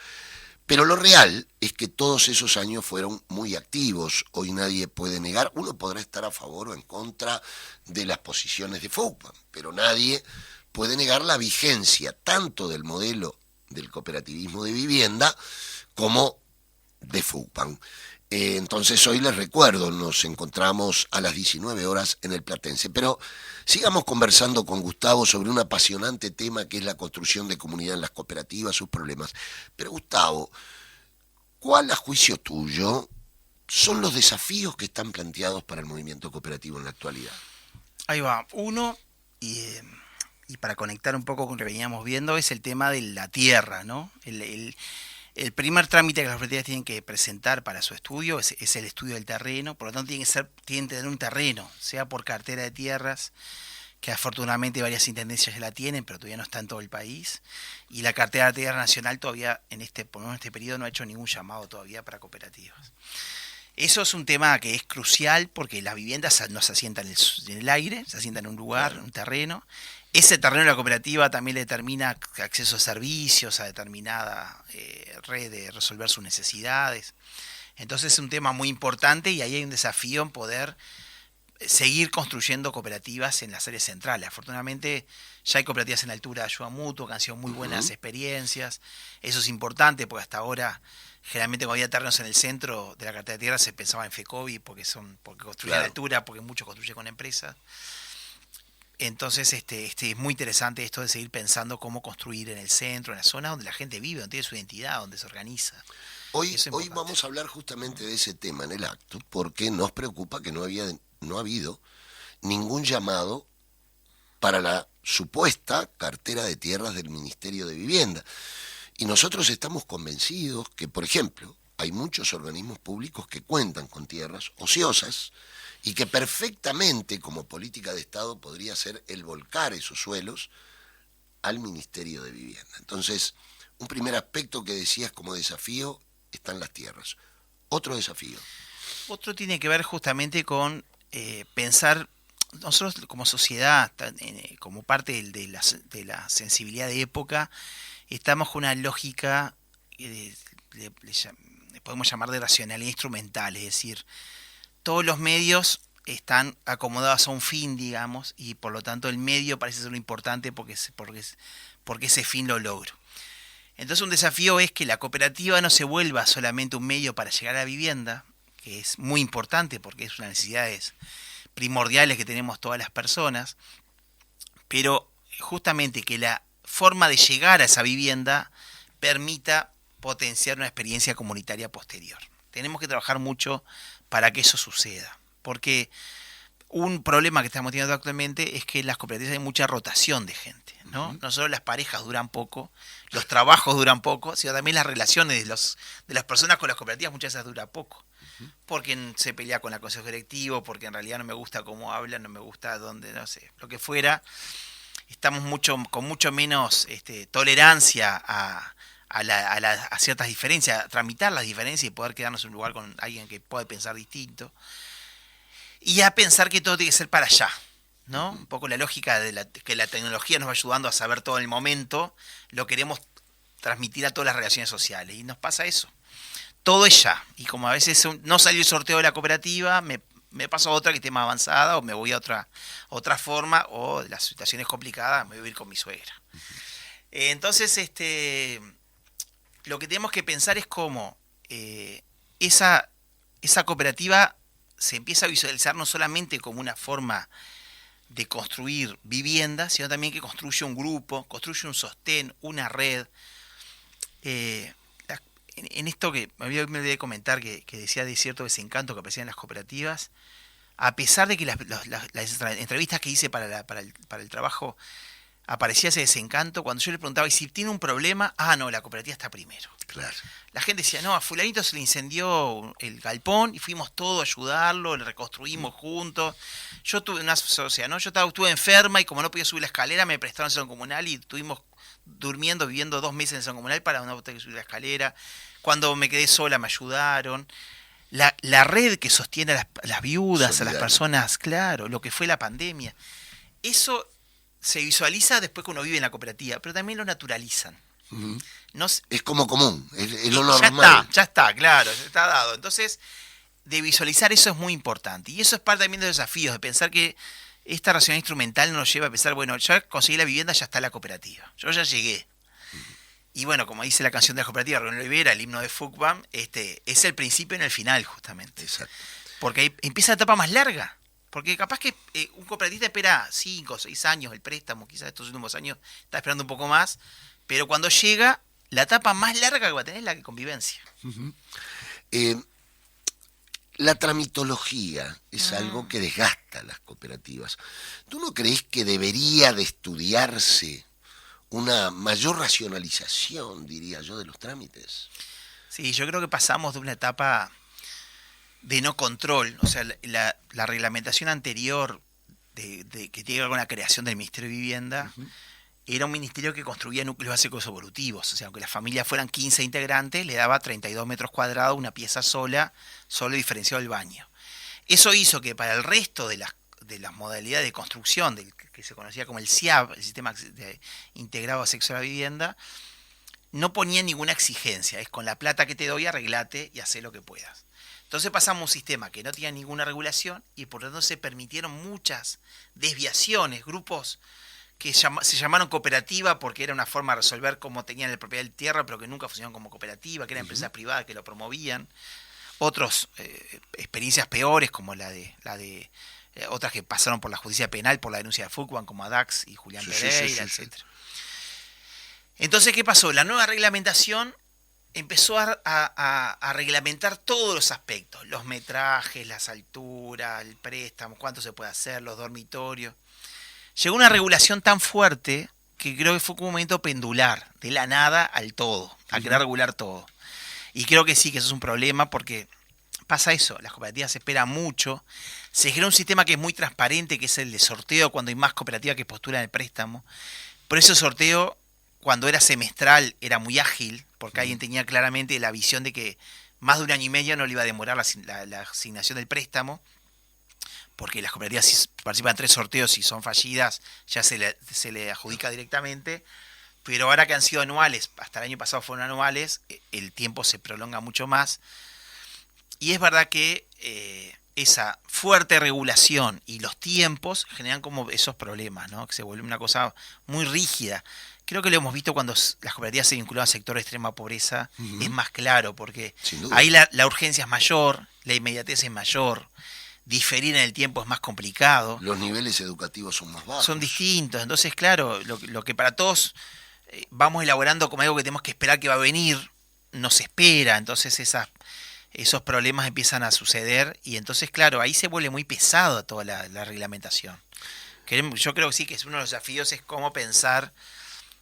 Pero lo real es que todos esos años fueron muy activos. Hoy nadie puede negar, uno podrá estar a favor o en contra de las posiciones de FUCBAN, pero nadie puede negar la vigencia tanto del modelo del cooperativismo de vivienda como de FUCBAN. Entonces hoy les recuerdo, nos encontramos a las 19 horas en el Platense, pero sigamos conversando con Gustavo sobre un apasionante tema que es la construcción de comunidad en las cooperativas, sus problemas. Pero Gustavo, ¿cuál a juicio tuyo son los desafíos que están planteados para el movimiento cooperativo en la actualidad? Ahí va. Uno, y para conectar un poco con lo que veníamos viendo, es el tema de la tierra, ¿no? El primer trámite que las cooperativas tienen que presentar para su estudio es el estudio del terreno, por lo tanto tienen que tener un terreno, sea por cartera de tierras, que afortunadamente varias intendencias ya la tienen, pero todavía no está en todo el país, y la cartera de tierra nacional todavía por lo menos en este periodo no ha hecho ningún llamado todavía para cooperativas. Eso es un tema que es crucial porque las viviendas no se asientan en el aire, se asientan en un lugar, en un terreno. Ese terreno de la cooperativa también le determina acceso a servicios, a determinada red de resolver sus necesidades. Entonces es un tema muy importante y ahí hay un desafío en poder seguir construyendo cooperativas en las áreas centrales. Afortunadamente ya hay cooperativas en la altura de ayuda mutua que han sido muy buenas experiencias. Eso es importante porque hasta ahora generalmente cuando había terrenos en el centro de la cartera de tierra se pensaba en FECOBI porque construyen a la altura, porque muchos construyen con empresas. Entonces es muy interesante esto de seguir pensando cómo construir en el centro, en la zona donde la gente vive, donde tiene su identidad, donde se organiza. Hoy vamos a hablar justamente de ese tema en el acto, porque nos preocupa que no ha habido ningún llamado para la supuesta cartera de tierras del Ministerio de Vivienda. Y nosotros estamos convencidos que, por ejemplo, hay muchos organismos públicos que cuentan con tierras ociosas y que perfectamente como política de Estado podría ser el volcar esos suelos al Ministerio de Vivienda. Entonces, un primer aspecto que decías como desafío están las tierras. Otro desafío. Otro tiene que ver justamente con pensar, nosotros como sociedad, como parte de la sensibilidad de época, estamos con una lógica que le podemos llamar de racionalidad instrumental, es decir, todos los medios están acomodados a un fin, digamos, y por lo tanto el medio parece ser lo importante porque ese fin lo logro. Entonces un desafío es que la cooperativa no se vuelva solamente un medio para llegar a la vivienda, que es muy importante porque es una necesidad primordiales que tenemos todas las personas, pero justamente que la forma de llegar a esa vivienda permita potenciar una experiencia comunitaria posterior. Tenemos que trabajar mucho para que eso suceda, porque un problema que estamos teniendo actualmente es que en las cooperativas hay mucha rotación de gente, ¿no? No solo las parejas duran poco, los trabajos duran poco, sino también las relaciones de las personas con las cooperativas muchas veces duran poco. Porque se pelea con el consejo directivo, porque en realidad no me gusta cómo hablan, no me gusta dónde, no sé, lo que fuera. Estamos con mucho menos tolerancia a ciertas diferencias, a tramitar las diferencias y poder quedarnos en un lugar con alguien que puede pensar distinto. Y a pensar que todo tiene que ser para allá, ¿no? Un poco la lógica de que la tecnología nos va ayudando a saber todo en el momento, lo queremos transmitir a todas las relaciones sociales. Y nos pasa eso. Todo es ya. Y como a veces no salió el sorteo de la cooperativa, me paso a otra que esté más avanzada, o me voy a otra forma, o la situación es complicada, me voy a vivir con mi suegra. Entonces, lo que tenemos que pensar es cómo esa cooperativa se empieza a visualizar no solamente como una forma de construir viviendas, sino también que construye un grupo, construye un sostén, una red. En esto que me olvidé de comentar, que decía de cierto desencanto que aparecía en las cooperativas, a pesar de que las entrevistas que hice para el trabajo aparecía ese desencanto, cuando yo le preguntaba, ¿y si tiene un problema? Ah, no, la cooperativa está primero. Claro. La gente decía, no, a fulanito se le incendió el galpón y fuimos todos a ayudarlo, le reconstruimos juntos. Yo tuve una sociedad, ¿no? Estuve enferma y como no podía subir la escalera, me prestaron el salón comunal y estuvimos viviendo 2 meses en el salón comunal para no tener que subir la escalera. Cuando me quedé sola me ayudaron. La red que sostiene a las viudas, solidario, a las personas, claro, lo que fue la pandemia. Eso se visualiza después que uno vive en la cooperativa, pero también lo naturalizan. Es como común, es lo normal. Ya está, claro, está dado. Entonces, de visualizar eso es muy importante. Y eso es parte también de los desafíos, de pensar que esta racionalidad instrumental nos lleva a pensar, bueno, ya conseguí la vivienda, ya está la cooperativa. Yo ya llegué. Y bueno, como dice la canción de la cooperativa Rubén Olivera, el himno de FUCBAM, es el principio en el final, justamente. Exacto. Porque ahí empieza la etapa más larga. Porque capaz que un cooperatista espera 5 o 6 años el préstamo, quizás estos últimos años está esperando un poco más, pero cuando llega, la etapa más larga que va a tener es la de convivencia. Eh, la tramitología es algo que desgasta las cooperativas. ¿Tú no crees que debería de estudiarse una mayor racionalización, diría yo, de los trámites? Sí, yo creo que pasamos de una etapa de no control, o sea, la reglamentación anterior que tiene que ver con la creación del Ministerio de Vivienda, era un ministerio que construía núcleos básicos evolutivos, o sea, aunque las familias fueran 15 integrantes, le daba 32 metros cuadrados, una pieza sola, solo diferenciado el baño. Eso hizo que para el resto de las modalidades de construcción, del que se conocía como el SIAB, el Sistema Integrado de Acceso a la Vivienda, no ponía ninguna exigencia, es con la plata que te doy, arreglate y hacé lo que puedas. Entonces pasamos a un sistema que no tenía ninguna regulación y por lo tanto se permitieron muchas desviaciones, grupos que se llamaron cooperativa porque era una forma de resolver cómo tenían la propiedad de tierra, pero que nunca funcionaron como cooperativa, que eran empresas privadas que lo promovían. Otros experiencias peores, como la de otras que pasaron por la justicia penal, por la denuncia de FUCBAM, como Adax y Julián Pereira, etc. Entonces, ¿qué pasó? La nueva reglamentación empezó a reglamentar todos los aspectos, los metrajes, las alturas, el préstamo, cuánto se puede hacer, los dormitorios. Llegó una regulación tan fuerte que creo que fue como un momento pendular, de la nada al todo, a querer regular todo. Y creo que sí, que eso es un problema porque pasa eso, las cooperativas se esperan mucho, se genera un sistema que es muy transparente, que es el de sorteo cuando hay más cooperativas que postulan el préstamo. Por eso el sorteo, cuando era semestral, era muy ágil, porque alguien tenía claramente la visión de que más de un año y medio no le iba a demorar la asignación del préstamo, porque las cooperativas si participan en 3 sorteos y son fallidas, ya se le adjudica directamente, pero ahora que han sido anuales, hasta el año pasado fueron anuales, el tiempo se prolonga mucho más, y es verdad que esa fuerte regulación y los tiempos generan como esos problemas, ¿no? Que se vuelve una cosa muy rígida. Creo que lo hemos visto cuando las cooperativas se vinculan al sector de extrema pobreza, es más claro, porque ahí la urgencia es mayor, la inmediatez es mayor, diferir en el tiempo es más complicado. Los niveles educativos son más bajos. Son distintos, entonces claro, lo que para todos vamos elaborando como algo que tenemos que esperar que va a venir, no se espera, entonces esos problemas empiezan a suceder y entonces claro, ahí se vuelve muy pesado toda la reglamentación. Yo creo que sí, que es uno de los desafíos es cómo pensar.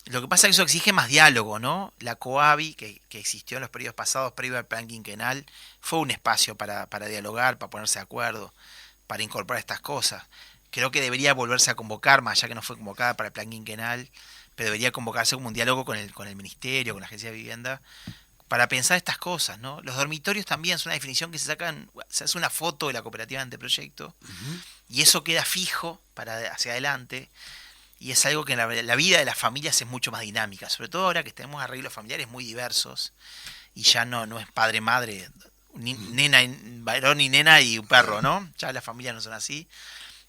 Lo que pasa es que eso exige más diálogo, ¿no? La COABI, que existió en los periodos pasados, previo al plan quinquenal, fue un espacio para dialogar, para ponerse de acuerdo, para incorporar estas cosas. Creo que debería volverse a convocar, más allá que no fue convocada para el plan quinquenal, pero debería convocarse como un diálogo con el Ministerio, con la Agencia de Vivienda, para pensar estas cosas, ¿no? Los dormitorios también son una definición que se hace una foto de la cooperativa de anteproyecto, y eso queda fijo para hacia adelante. Y es algo que en la vida de las familias es mucho más dinámica, sobre todo ahora que tenemos arreglos familiares muy diversos y ya no es padre, madre, nena, varón y nena y un perro, ¿no? Ya las familias no son así.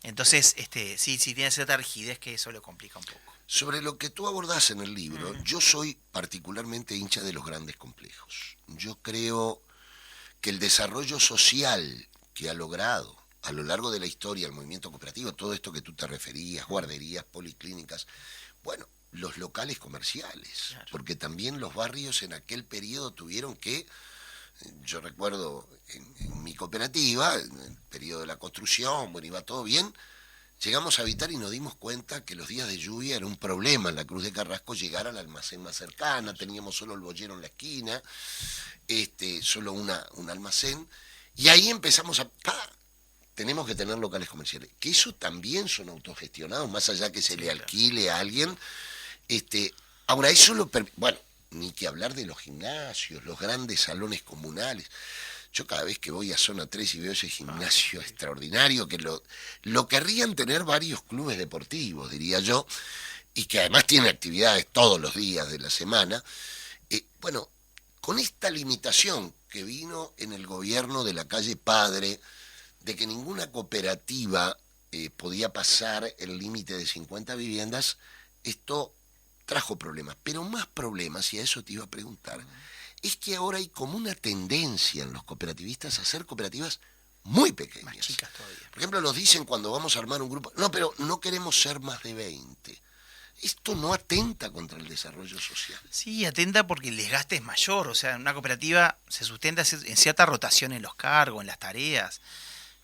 Entonces, sí tiene cierta rigidez que eso lo complica un poco. Sobre lo que tú abordás en el libro, yo soy particularmente hincha de los grandes complejos. Yo creo que el desarrollo social que ha logrado a lo largo de la historia el movimiento cooperativo, todo esto que tú te referías, guarderías, policlínicas, bueno, los locales comerciales, claro, porque también los barrios en aquel periodo tuvieron que, yo recuerdo en mi cooperativa, en el periodo de la construcción, bueno, iba todo bien, llegamos a habitar y nos dimos cuenta que los días de lluvia era un problema en la Cruz de Carrasco llegar al almacén más cercana, teníamos solo el boyero en la esquina, solo un almacén, y ahí empezamos tenemos que tener locales comerciales, que eso también son autogestionados, más allá que se le alquile a alguien. Ahora, eso bueno, ni que hablar de los gimnasios, los grandes salones comunales. Yo cada vez que voy a Zona 3 y veo ese gimnasio extraordinario, que lo querrían tener varios clubes deportivos, diría yo, y que además tiene actividades todos los días de la semana. Bueno, con esta limitación que vino en el gobierno de la calle Padre, de que ninguna cooperativa podía pasar el límite de 50 viviendas, esto trajo problemas, pero más problemas, y a eso te iba a preguntar, es que ahora hay como una tendencia en los cooperativistas a hacer cooperativas muy pequeñas. Más chicas todavía. Por ejemplo, nos dicen cuando vamos a armar un grupo, no, pero no queremos ser más de 20. ¿Esto no atenta contra el desarrollo social? Sí, atenta porque el desgaste es mayor. O sea, una cooperativa se sustenta en cierta rotación en los cargos, en las tareas.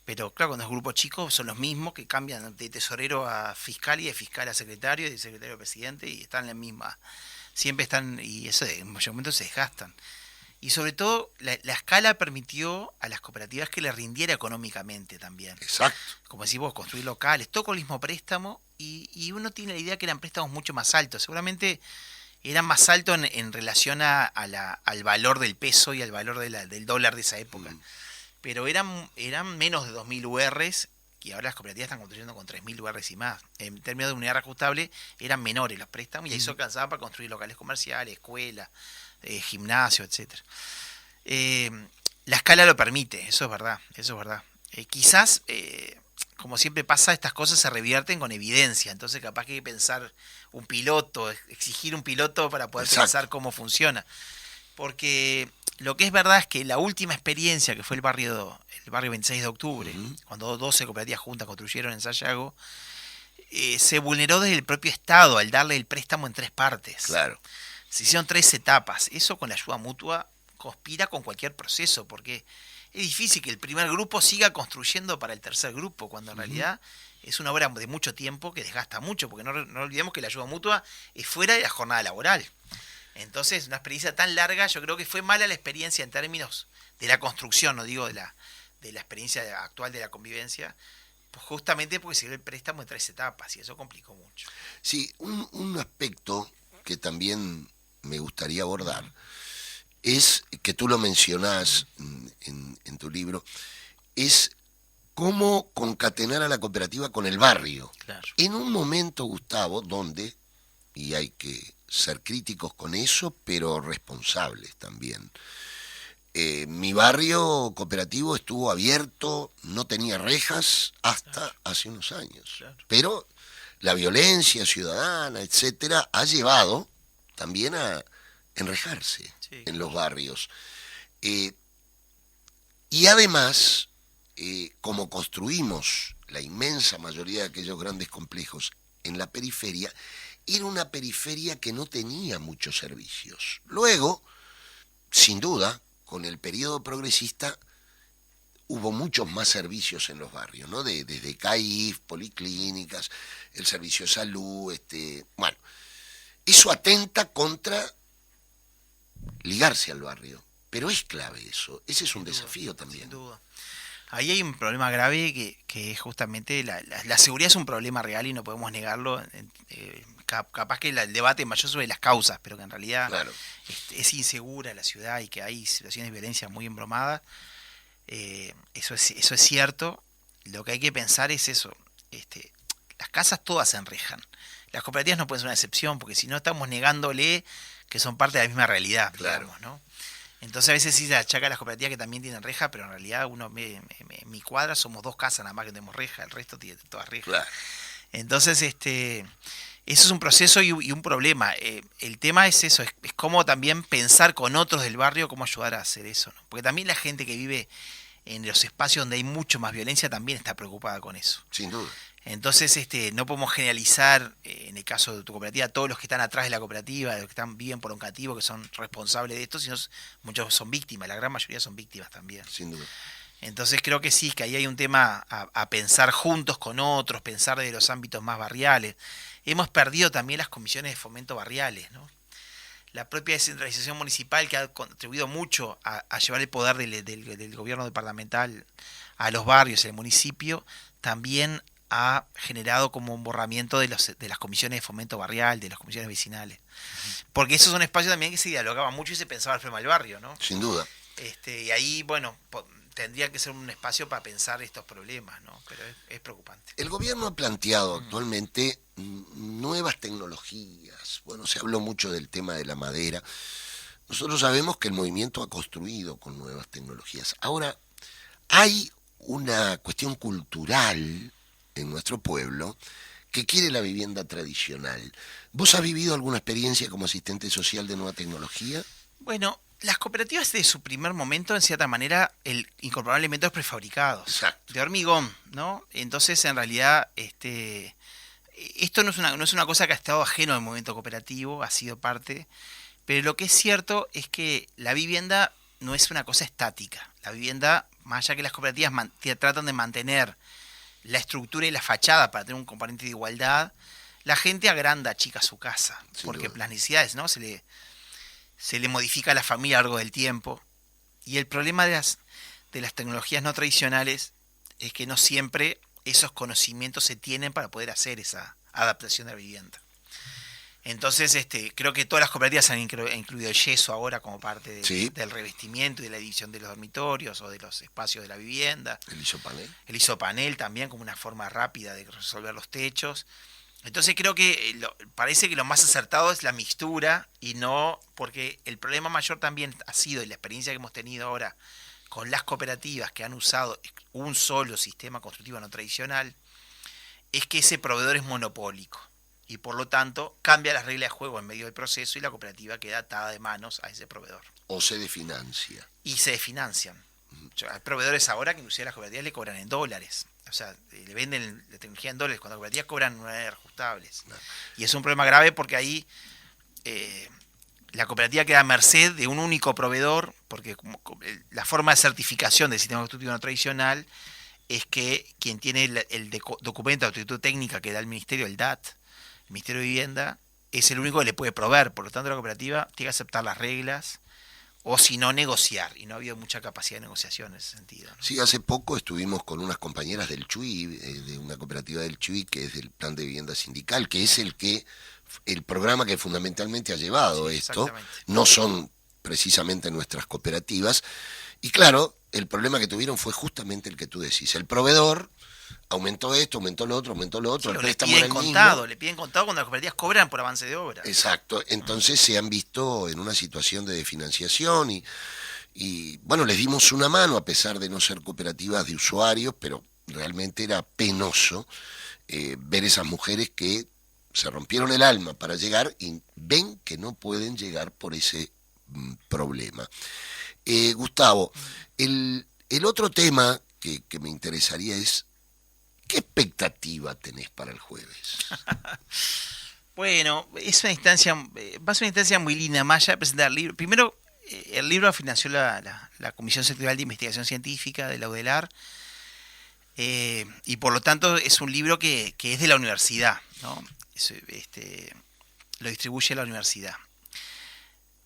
Pero claro, cuando es grupo chico son los mismos que cambian de tesorero a fiscal y de fiscal a secretario y de secretario a presidente y están en la misma. Siempre están, y eso en muchos momentos se desgastan. Y sobre todo, la escala permitió a las cooperativas que les rindiera económicamente también. Exacto. Como decís vos, construir locales, todo con el mismo préstamo, y uno tiene la idea que eran préstamos mucho más altos. Seguramente eran más altos en relación al valor del peso y al valor del dólar de esa época. Pero eran menos de 2.000 URs, y ahora las cooperativas están construyendo con 3.000 URs y más. En términos de unidad reajustable, eran menores los préstamos, y eso alcanzaba para construir locales comerciales, escuelas, gimnasio, etcétera. La escala lo permite, eso es verdad, eso es verdad. Quizás, como siempre pasa, estas cosas se revierten con evidencia, entonces capaz que hay que pensar un piloto, exigir un piloto para poder pensar cómo funciona. Porque lo que es verdad es que la última experiencia, que fue el barrio 26 de octubre, cuando 12 cooperativas juntas construyeron en Sayago, se vulneró desde el propio Estado al darle el préstamo en 3 partes. Claro. Se hicieron 3 etapas. Eso con la ayuda mutua conspira con cualquier proceso, porque es difícil que el primer grupo siga construyendo para el tercer grupo, cuando en realidad es una obra de mucho tiempo que desgasta mucho, porque no olvidemos que la ayuda mutua es fuera de la jornada laboral. Entonces, una experiencia tan larga, yo creo que fue mala la experiencia en términos de la construcción, no digo de la experiencia actual de la convivencia, pues justamente porque se dio el préstamo en 3 etapas, y eso complicó mucho. Sí, un aspecto que también me gustaría abordar es, que tú lo mencionás en tu libro, es cómo concatenar a la cooperativa con el barrio. Claro. En un momento, Gustavo, donde, y hay que ser críticos con eso, pero responsables también. Mi barrio cooperativo estuvo abierto, no tenía rejas hasta hace unos años. Claro. Pero la violencia ciudadana, etcétera, ha llevado también a enrejarse en los barrios. Y además, como construimos la inmensa mayoría de aquellos grandes complejos en la periferia, era una periferia que no tenía muchos servicios. Luego, sin duda, con el periodo progresista, hubo muchos más servicios en los barrios, ¿no? Desde CAIF, policlínicas, el servicio de salud, bueno, eso atenta contra ligarse al barrio, pero es clave eso, ese es un desafío también. Sin duda. Ahí hay un problema grave que es justamente la seguridad es un problema real y no podemos negarlo. Capaz que el debate mayor sobre las causas, pero que en realidad es insegura la ciudad y que hay situaciones de violencia muy embromadas. Eso es cierto. Lo que hay que pensar es eso. Las casas todas se enrejan. Las cooperativas no pueden ser una excepción, porque si no estamos negándole que son parte de la misma realidad, digamos, ¿no? Entonces a veces sí se achaca a las cooperativas que también tienen reja, pero en realidad en mi cuadra somos 2 casas nada más que tenemos reja, el resto tiene todas rejas. Claro. Entonces eso es un proceso y un problema. El tema es eso, es cómo también pensar con otros del barrio cómo ayudar a hacer eso, ¿no? Porque también la gente que vive en los espacios donde hay mucho más violencia también está preocupada con eso. Sin duda. Entonces no podemos generalizar, en el caso de tu cooperativa, todos los que están atrás de la cooperativa, los que viven por un cativo, que son responsables de esto, sino muchos son víctimas, la gran mayoría son víctimas también. Sin duda. Entonces creo que sí, que ahí hay un tema a pensar juntos con otros, pensar desde los ámbitos más barriales. Hemos perdido también las comisiones de fomento barriales, ¿no? La propia descentralización municipal, que ha contribuido mucho a llevar el poder del gobierno departamental a los barrios, el municipio, también ha generado como un borramiento de las comisiones de fomento barrial, de las comisiones vecinales. Porque esos son espacios también que se dialogaban mucho y se pensaba el problema del barrio, ¿no? Sin duda. Y ahí, bueno, tendría que ser un espacio para pensar estos problemas, ¿no? Pero es preocupante. El gobierno ha planteado actualmente nuevas tecnologías. Bueno, se habló mucho del tema de la madera. Nosotros sabemos que el movimiento ha construido con nuevas tecnologías. Ahora, hay una cuestión cultural en nuestro pueblo que quiere la vivienda tradicional. ¿Vos has vivido alguna experiencia como asistente social de nueva tecnología? Bueno, las cooperativas de su primer momento, en cierta manera, incorporaron elementos prefabricados. Exacto. De hormigón, ¿no? Entonces, en realidad, esto no es una cosa que ha estado ajeno al movimiento cooperativo, ha sido parte, pero lo que es cierto es que la vivienda no es una cosa estática. La vivienda, más allá que las cooperativas tratan de mantener la estructura y la fachada para tener un componente de igualdad, la gente agranda, achica su casa, porque las necesidades, ¿no? Se le modifica a la familia a lo largo del tiempo. Y el problema de las tecnologías no tradicionales es que no siempre esos conocimientos se tienen para poder hacer esa adaptación de la vivienda. Entonces, creo que todas las cooperativas han incluido el yeso ahora como parte del revestimiento y de la división de los dormitorios o de los espacios de la vivienda. ¿El isopanel? El isopanel también como una forma rápida de resolver los techos. Entonces creo que parece que lo más acertado es la mixtura y no, porque el problema mayor también ha sido, y la experiencia que hemos tenido ahora con las cooperativas que han usado un solo sistema constructivo no tradicional, es que ese proveedor es monopólico y por lo tanto cambia las reglas de juego en medio del proceso y la cooperativa queda atada de manos a ese proveedor. ¿O se desfinancia? Y se desfinancian. Hay proveedores ahora que inclusive las cooperativas le cobran en dólares. O sea, le venden la tecnología en dólares cuando las cooperativas cobran moneda ajustables. No. Y es un problema grave porque ahí la cooperativa queda a merced de un único proveedor, porque la forma de certificación del sistema constructivo no tradicional es que quien tiene el documento de actitud técnica que da el Ministerio, el DAT, el Ministerio de Vivienda, es el único que le puede proveer. Por lo tanto, la cooperativa tiene que aceptar las reglas o si no, negociar. Y no ha habido mucha capacidad de negociación en ese sentido, ¿no? Sí, hace poco estuvimos con unas compañeras del CHUI, de una cooperativa del CHUI, que es del Plan de Vivienda Sindical, que es el programa que fundamentalmente ha llevado esto. No son precisamente nuestras cooperativas. Y claro, el problema que tuvieron fue justamente el que tú decís. El proveedor aumentó esto, aumentó lo otro, sí, el préstamo le piden contado cuando las cooperativas cobran por avance de obra. Exacto, entonces se han visto en una situación de desfinanciación y bueno, les dimos una mano a pesar de no ser cooperativas de usuarios, pero realmente era penoso ver esas mujeres que se rompieron el alma para llegar y ven que no pueden llegar por ese problema. Gustavo, el otro tema que me interesaría es, ¿qué expectativa tenés para el jueves? Bueno, va a ser una instancia muy linda, más allá de presentar el libro. Primero, el libro lo financió la Comisión Sectorial de Investigación Científica de la UDELAR, y por lo tanto es un libro que es de la universidad, ¿no? Lo distribuye la universidad.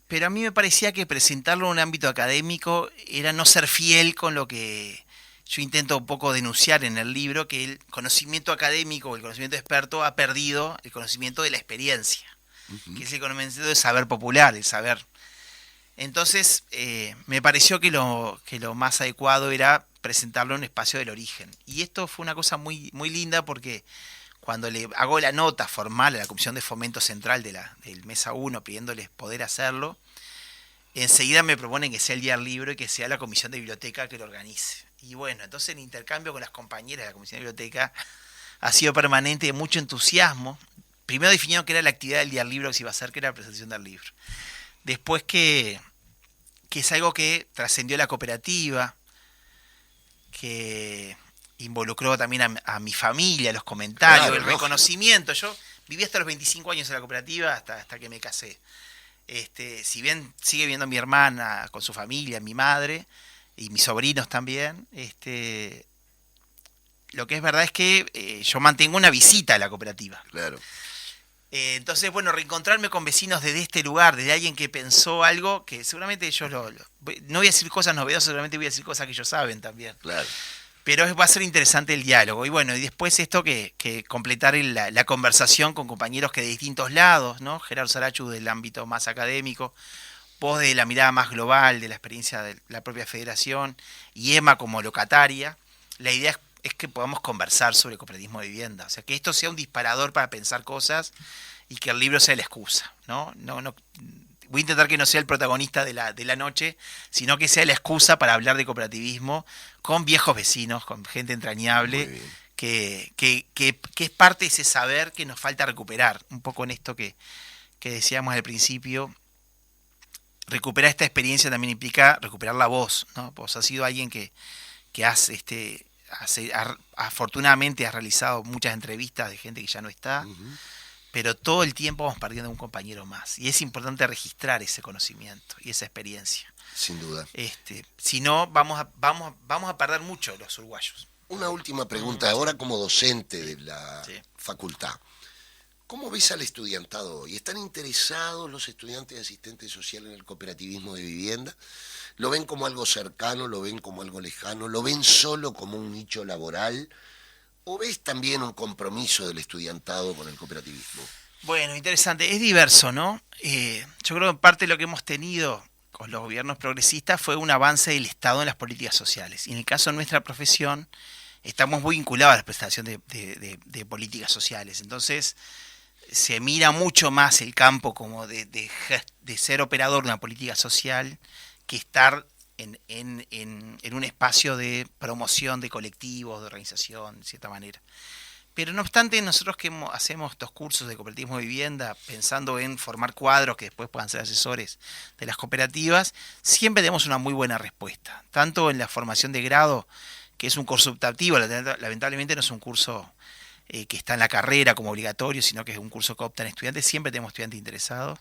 Pero a mí me parecía que presentarlo en un ámbito académico era no ser fiel con lo que yo intento un poco denunciar en el libro, que el conocimiento académico, el conocimiento experto, ha perdido el conocimiento de la experiencia, que es el conocimiento del saber popular, el saber. Entonces, me pareció que lo más adecuado era presentarlo en un espacio del origen. Y esto fue una cosa muy, muy linda porque cuando le hago la nota formal a la Comisión de Fomento Central del Mesa 1 pidiéndoles poder hacerlo, enseguida me proponen que sea el día del libro y que sea la Comisión de Biblioteca que lo organice. Y bueno, entonces el intercambio con las compañeras de la Comisión de Biblioteca ha sido permanente, de mucho entusiasmo. Primero definieron que era la actividad del día del libro que se iba a hacer, que era la presentación del libro. Después que es algo que trascendió la cooperativa, que involucró también a mi familia, los comentarios, claro, el reconocimiento. Yo viví hasta los 25 años en la cooperativa, hasta que me casé. Si bien sigue viviendo mi hermana con su familia, mi madre y mis sobrinos también, lo que es verdad es que yo mantengo una visita a la cooperativa. Claro. Entonces, bueno, reencontrarme con vecinos desde este lugar, desde alguien que pensó algo que seguramente ellos no voy a decir cosas novedosas, seguramente voy a decir cosas que ellos saben también. Claro. Pero va a ser interesante el diálogo. Y bueno, y después esto que completar la conversación con compañeros que de distintos lados, ¿no? Gerardo Sarachu del ámbito más académico, vos de la mirada más global, de la experiencia de la propia federación, y Emma como locataria. La idea es que podamos conversar sobre cooperativismo de vivienda. O sea, que esto sea un disparador para pensar cosas y que el libro sea la excusa, ¿no? Voy a intentar que no sea el protagonista de la noche, sino que sea la excusa para hablar de cooperativismo con viejos vecinos, con gente entrañable, que es parte de ese saber que nos falta recuperar. Un poco en esto que decíamos al principio, recuperar esta experiencia también implica recuperar la voz, ¿no? Vos has sido alguien que afortunadamente has realizado muchas entrevistas de gente que ya no está, pero todo el tiempo vamos perdiendo un compañero más. Y es importante registrar ese conocimiento y esa experiencia. Sin duda. Si no, vamos a perder mucho los uruguayos. Una última pregunta, ahora como docente de la Sí. facultad. ¿Cómo ves al estudiantado hoy? ¿Están interesados los estudiantes de asistentes sociales en el cooperativismo de vivienda? ¿Lo ven como algo cercano? ¿Lo ven como algo lejano? ¿Lo ven solo como un nicho laboral? ¿O ves también un compromiso del estudiantado con el cooperativismo? Bueno, interesante. Es diverso, ¿no? Yo creo que en parte lo que hemos tenido con los gobiernos progresistas fue un avance del Estado en las políticas sociales. Y en el caso de nuestra profesión, estamos muy vinculados a la prestación de políticas sociales. Entonces, se mira mucho más el campo como de ser operador de una política social que estar en un espacio de promoción de colectivos, de organización, de cierta manera. Pero no obstante, nosotros que hacemos estos cursos de cooperativismo de vivienda, pensando en formar cuadros que después puedan ser asesores de las cooperativas, siempre tenemos una muy buena respuesta. Tanto en la formación de grado, que es un curso optativo, lamentablemente no es un curso que está en la carrera como obligatorio, sino que es un curso que optan estudiantes, siempre tenemos estudiantes interesados.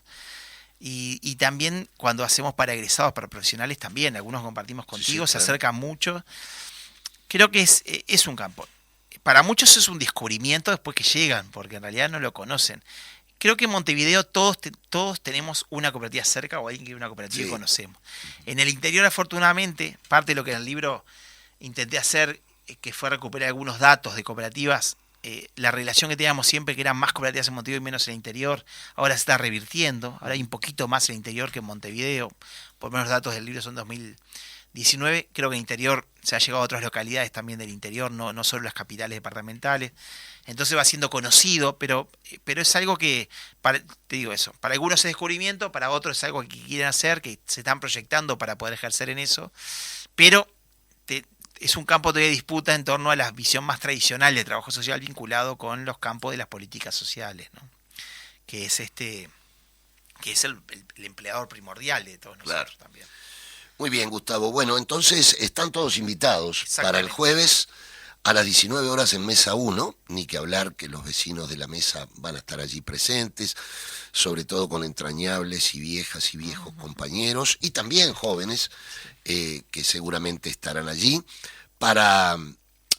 Y también cuando hacemos para egresados, para profesionales también, algunos compartimos contigo, Sí, se claro. acercan mucho. Creo que es un campo. Para muchos es un descubrimiento después que llegan, porque en realidad no lo conocen. Creo que en Montevideo todos tenemos una cooperativa cerca o alguien que vive en una cooperativa Sí. y conocemos. En el interior, afortunadamente, parte de lo que en el libro intenté hacer, que fue recuperar algunos datos de cooperativas, la relación que teníamos siempre, que eran más cooperativas en Montevideo y menos en el interior, ahora se está revirtiendo. Ahora hay un poquito más en el interior que en Montevideo. Por lo menos los datos del libro son 2019. Creo que en el interior se ha llegado a otras localidades también del interior, no solo las capitales departamentales. Entonces va siendo conocido, pero es algo que, te digo eso, para algunos es descubrimiento, para otros es algo que quieren hacer, que se están proyectando para poder ejercer en eso, pero es un campo de disputa en torno a la visión más tradicional de trabajo social vinculado con los campos de las políticas sociales, ¿no? Que es el empleador primordial de todos nosotros también. Muy bien, Gustavo. Bueno, entonces están todos invitados para el Exactamente. jueves a las 19 horas en Mesa 1, ni que hablar que los vecinos de la mesa van a estar allí presentes, sobre todo con entrañables y viejas y viejos compañeros, y también jóvenes que seguramente estarán allí para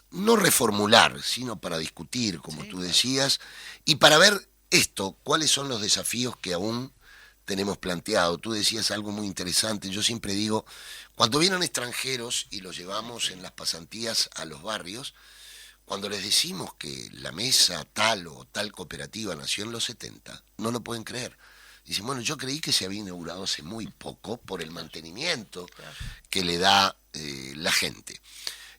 no reformular, sino para discutir, como tú decías, y para ver esto, cuáles son los desafíos que aún tenemos planteado. Tú decías algo muy interesante, yo siempre digo, cuando vienen extranjeros y los llevamos en las pasantías a los barrios, cuando les decimos que la mesa tal o tal cooperativa nació en los 70, no lo pueden creer. Dicen, bueno, yo creí que se había inaugurado hace muy poco por el mantenimiento que le da la gente.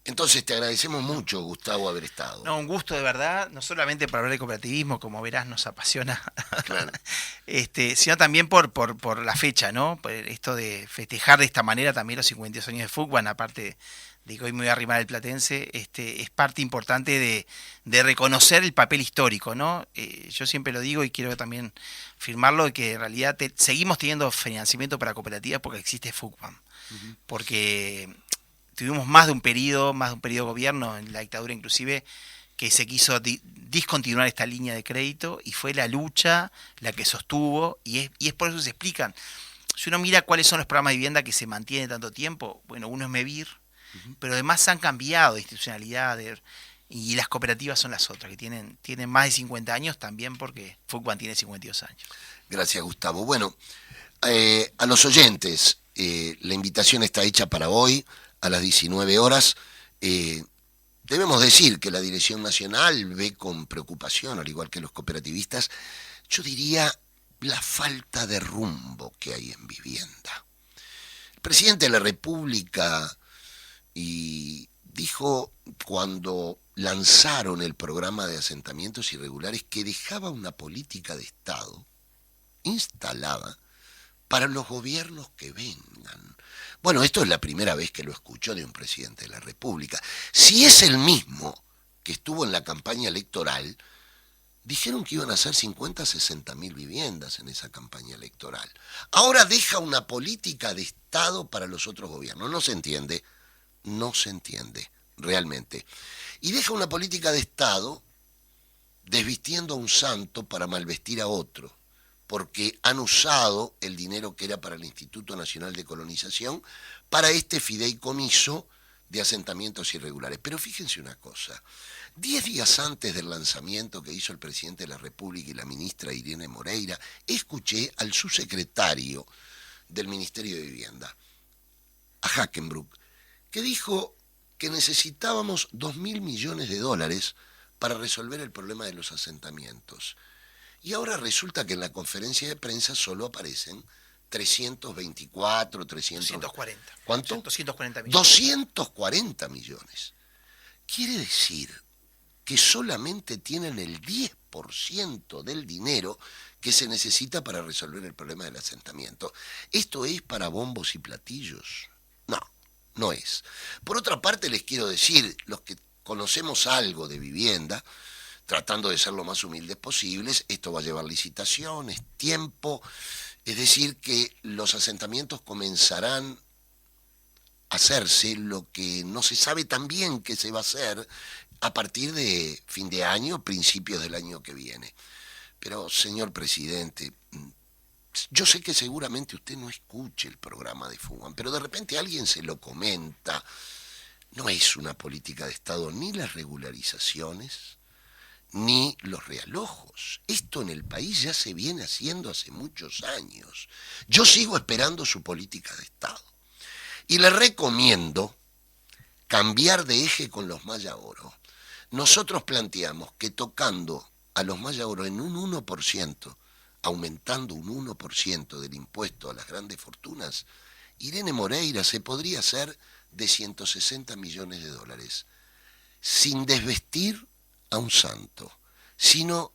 Entonces te agradecemos mucho, Gustavo, haber estado. No, un gusto de verdad, no solamente para hablar de cooperativismo, como verás nos apasiona, Claro. Sino también por la fecha, ¿no? Por esto de festejar de esta manera también los 52 años de Fútbol, aparte de que hoy me voy a arrimar el platense, es parte importante de reconocer el papel histórico, ¿no? Yo siempre lo digo y quiero también firmarlo, de que en realidad seguimos teniendo financiamiento para cooperativas porque existe Fútbol, porque tuvimos más de un periodo de gobierno, en la dictadura inclusive, que se quiso discontinuar esta línea de crédito y fue la lucha la que sostuvo y es por eso que se explican. Si uno mira cuáles son los programas de vivienda que se mantienen tanto tiempo, bueno, uno es MEVIR, pero además han cambiado de institucionalidad y las cooperativas son las otras, que tienen más de 50 años también porque Fútbol tiene 52 años. Gracias, Gustavo. Bueno, a los oyentes, la invitación está hecha para hoy, a las 19 horas. Debemos decir que la Dirección Nacional ve con preocupación, al igual que los cooperativistas, yo diría la falta de rumbo que hay en vivienda. El presidente de la República dijo cuando lanzaron el programa de asentamientos irregulares que dejaba una política de Estado instalada para los gobiernos que vengan. Bueno, esto es la primera vez que lo escucho de un presidente de la República. Si es el mismo, que estuvo en la campaña electoral, dijeron que iban a hacer 50, 60 mil viviendas en esa campaña electoral. Ahora deja una política de Estado para los otros gobiernos. No se entiende realmente. Y deja una política de Estado desvistiendo a un santo para malvestir a otro, porque han usado el dinero que era para el Instituto Nacional de Colonización para este fideicomiso de asentamientos irregulares. Pero fíjense una cosa, 10 días antes del lanzamiento que hizo el presidente de la República y la ministra Irene Moreira, escuché al subsecretario del Ministerio de Vivienda, a Hackenbruck, que dijo que necesitábamos 2.000 millones de dólares para resolver el problema de los asentamientos. Y ahora resulta que en la conferencia de prensa solo aparecen 324, 240. ¿Cuánto? 240 millones. 240 millones. Quiere decir que solamente tienen el 10% del dinero que se necesita para resolver el problema del asentamiento. ¿Esto es para bombos y platillos? No, no es. Por otra parte, les quiero decir, los que conocemos algo de vivienda, tratando de ser lo más humildes posibles, esto va a llevar licitaciones, tiempo, es decir, que los asentamientos comenzarán a hacerse, lo que no se sabe tan bien que se va a hacer a partir de fin de año, principios del año que viene. Pero, señor presidente, yo sé que seguramente usted no escuche el programa de Fugan, pero de repente alguien se lo comenta. No es una política de Estado ni las regularizaciones, ni los realojos. Esto en el país ya se viene haciendo hace muchos años. Yo sigo esperando su política de Estado. Y le recomiendo cambiar de eje con los Maya Oro. Nosotros planteamos que tocando a los Maya Oro en un 1%, aumentando un 1% del impuesto a las grandes fortunas, Irene Moreira se podría hacer de 160 millones de dólares, sin desvestir a un santo, sino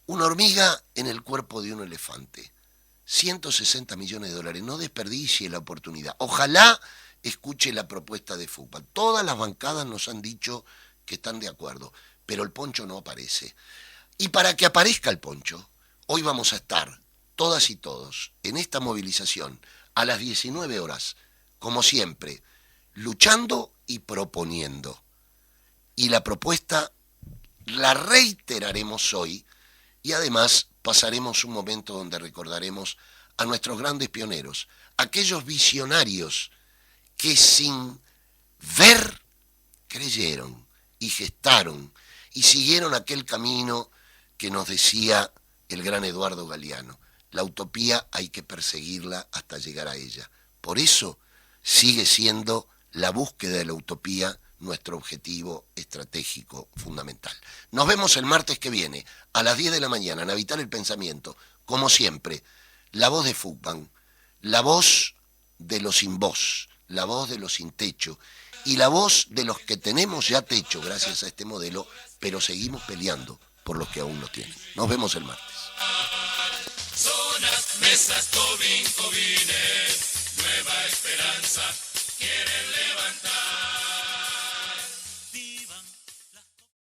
una hormiga en el cuerpo de un elefante. 160 millones de dólares, no desperdicie la oportunidad. Ojalá escuche la propuesta de FUPA. Todas las bancadas nos han dicho que están de acuerdo, pero el poncho no aparece. Y para que aparezca el poncho, hoy vamos a estar, todas y todos, en esta movilización, a las 19 horas, como siempre, luchando y proponiendo. Y la propuesta la reiteraremos hoy y además pasaremos un momento donde recordaremos a nuestros grandes pioneros, aquellos visionarios que sin ver creyeron y gestaron y siguieron aquel camino que nos decía el gran Eduardo Galeano. La utopía hay que perseguirla hasta llegar a ella. Por eso sigue siendo la búsqueda de la utopía nuestro objetivo estratégico fundamental. Nos vemos el martes que viene, a las 10 de la mañana, en Habitar el Pensamiento. Como siempre, la voz de Fugman, la voz de los sin voz, la voz de los sin techo y la voz de los que tenemos ya techo gracias a este modelo, pero seguimos peleando por los que aún no tienen. Nos vemos el martes. Zonas, mesas, covines, nueva esperanza.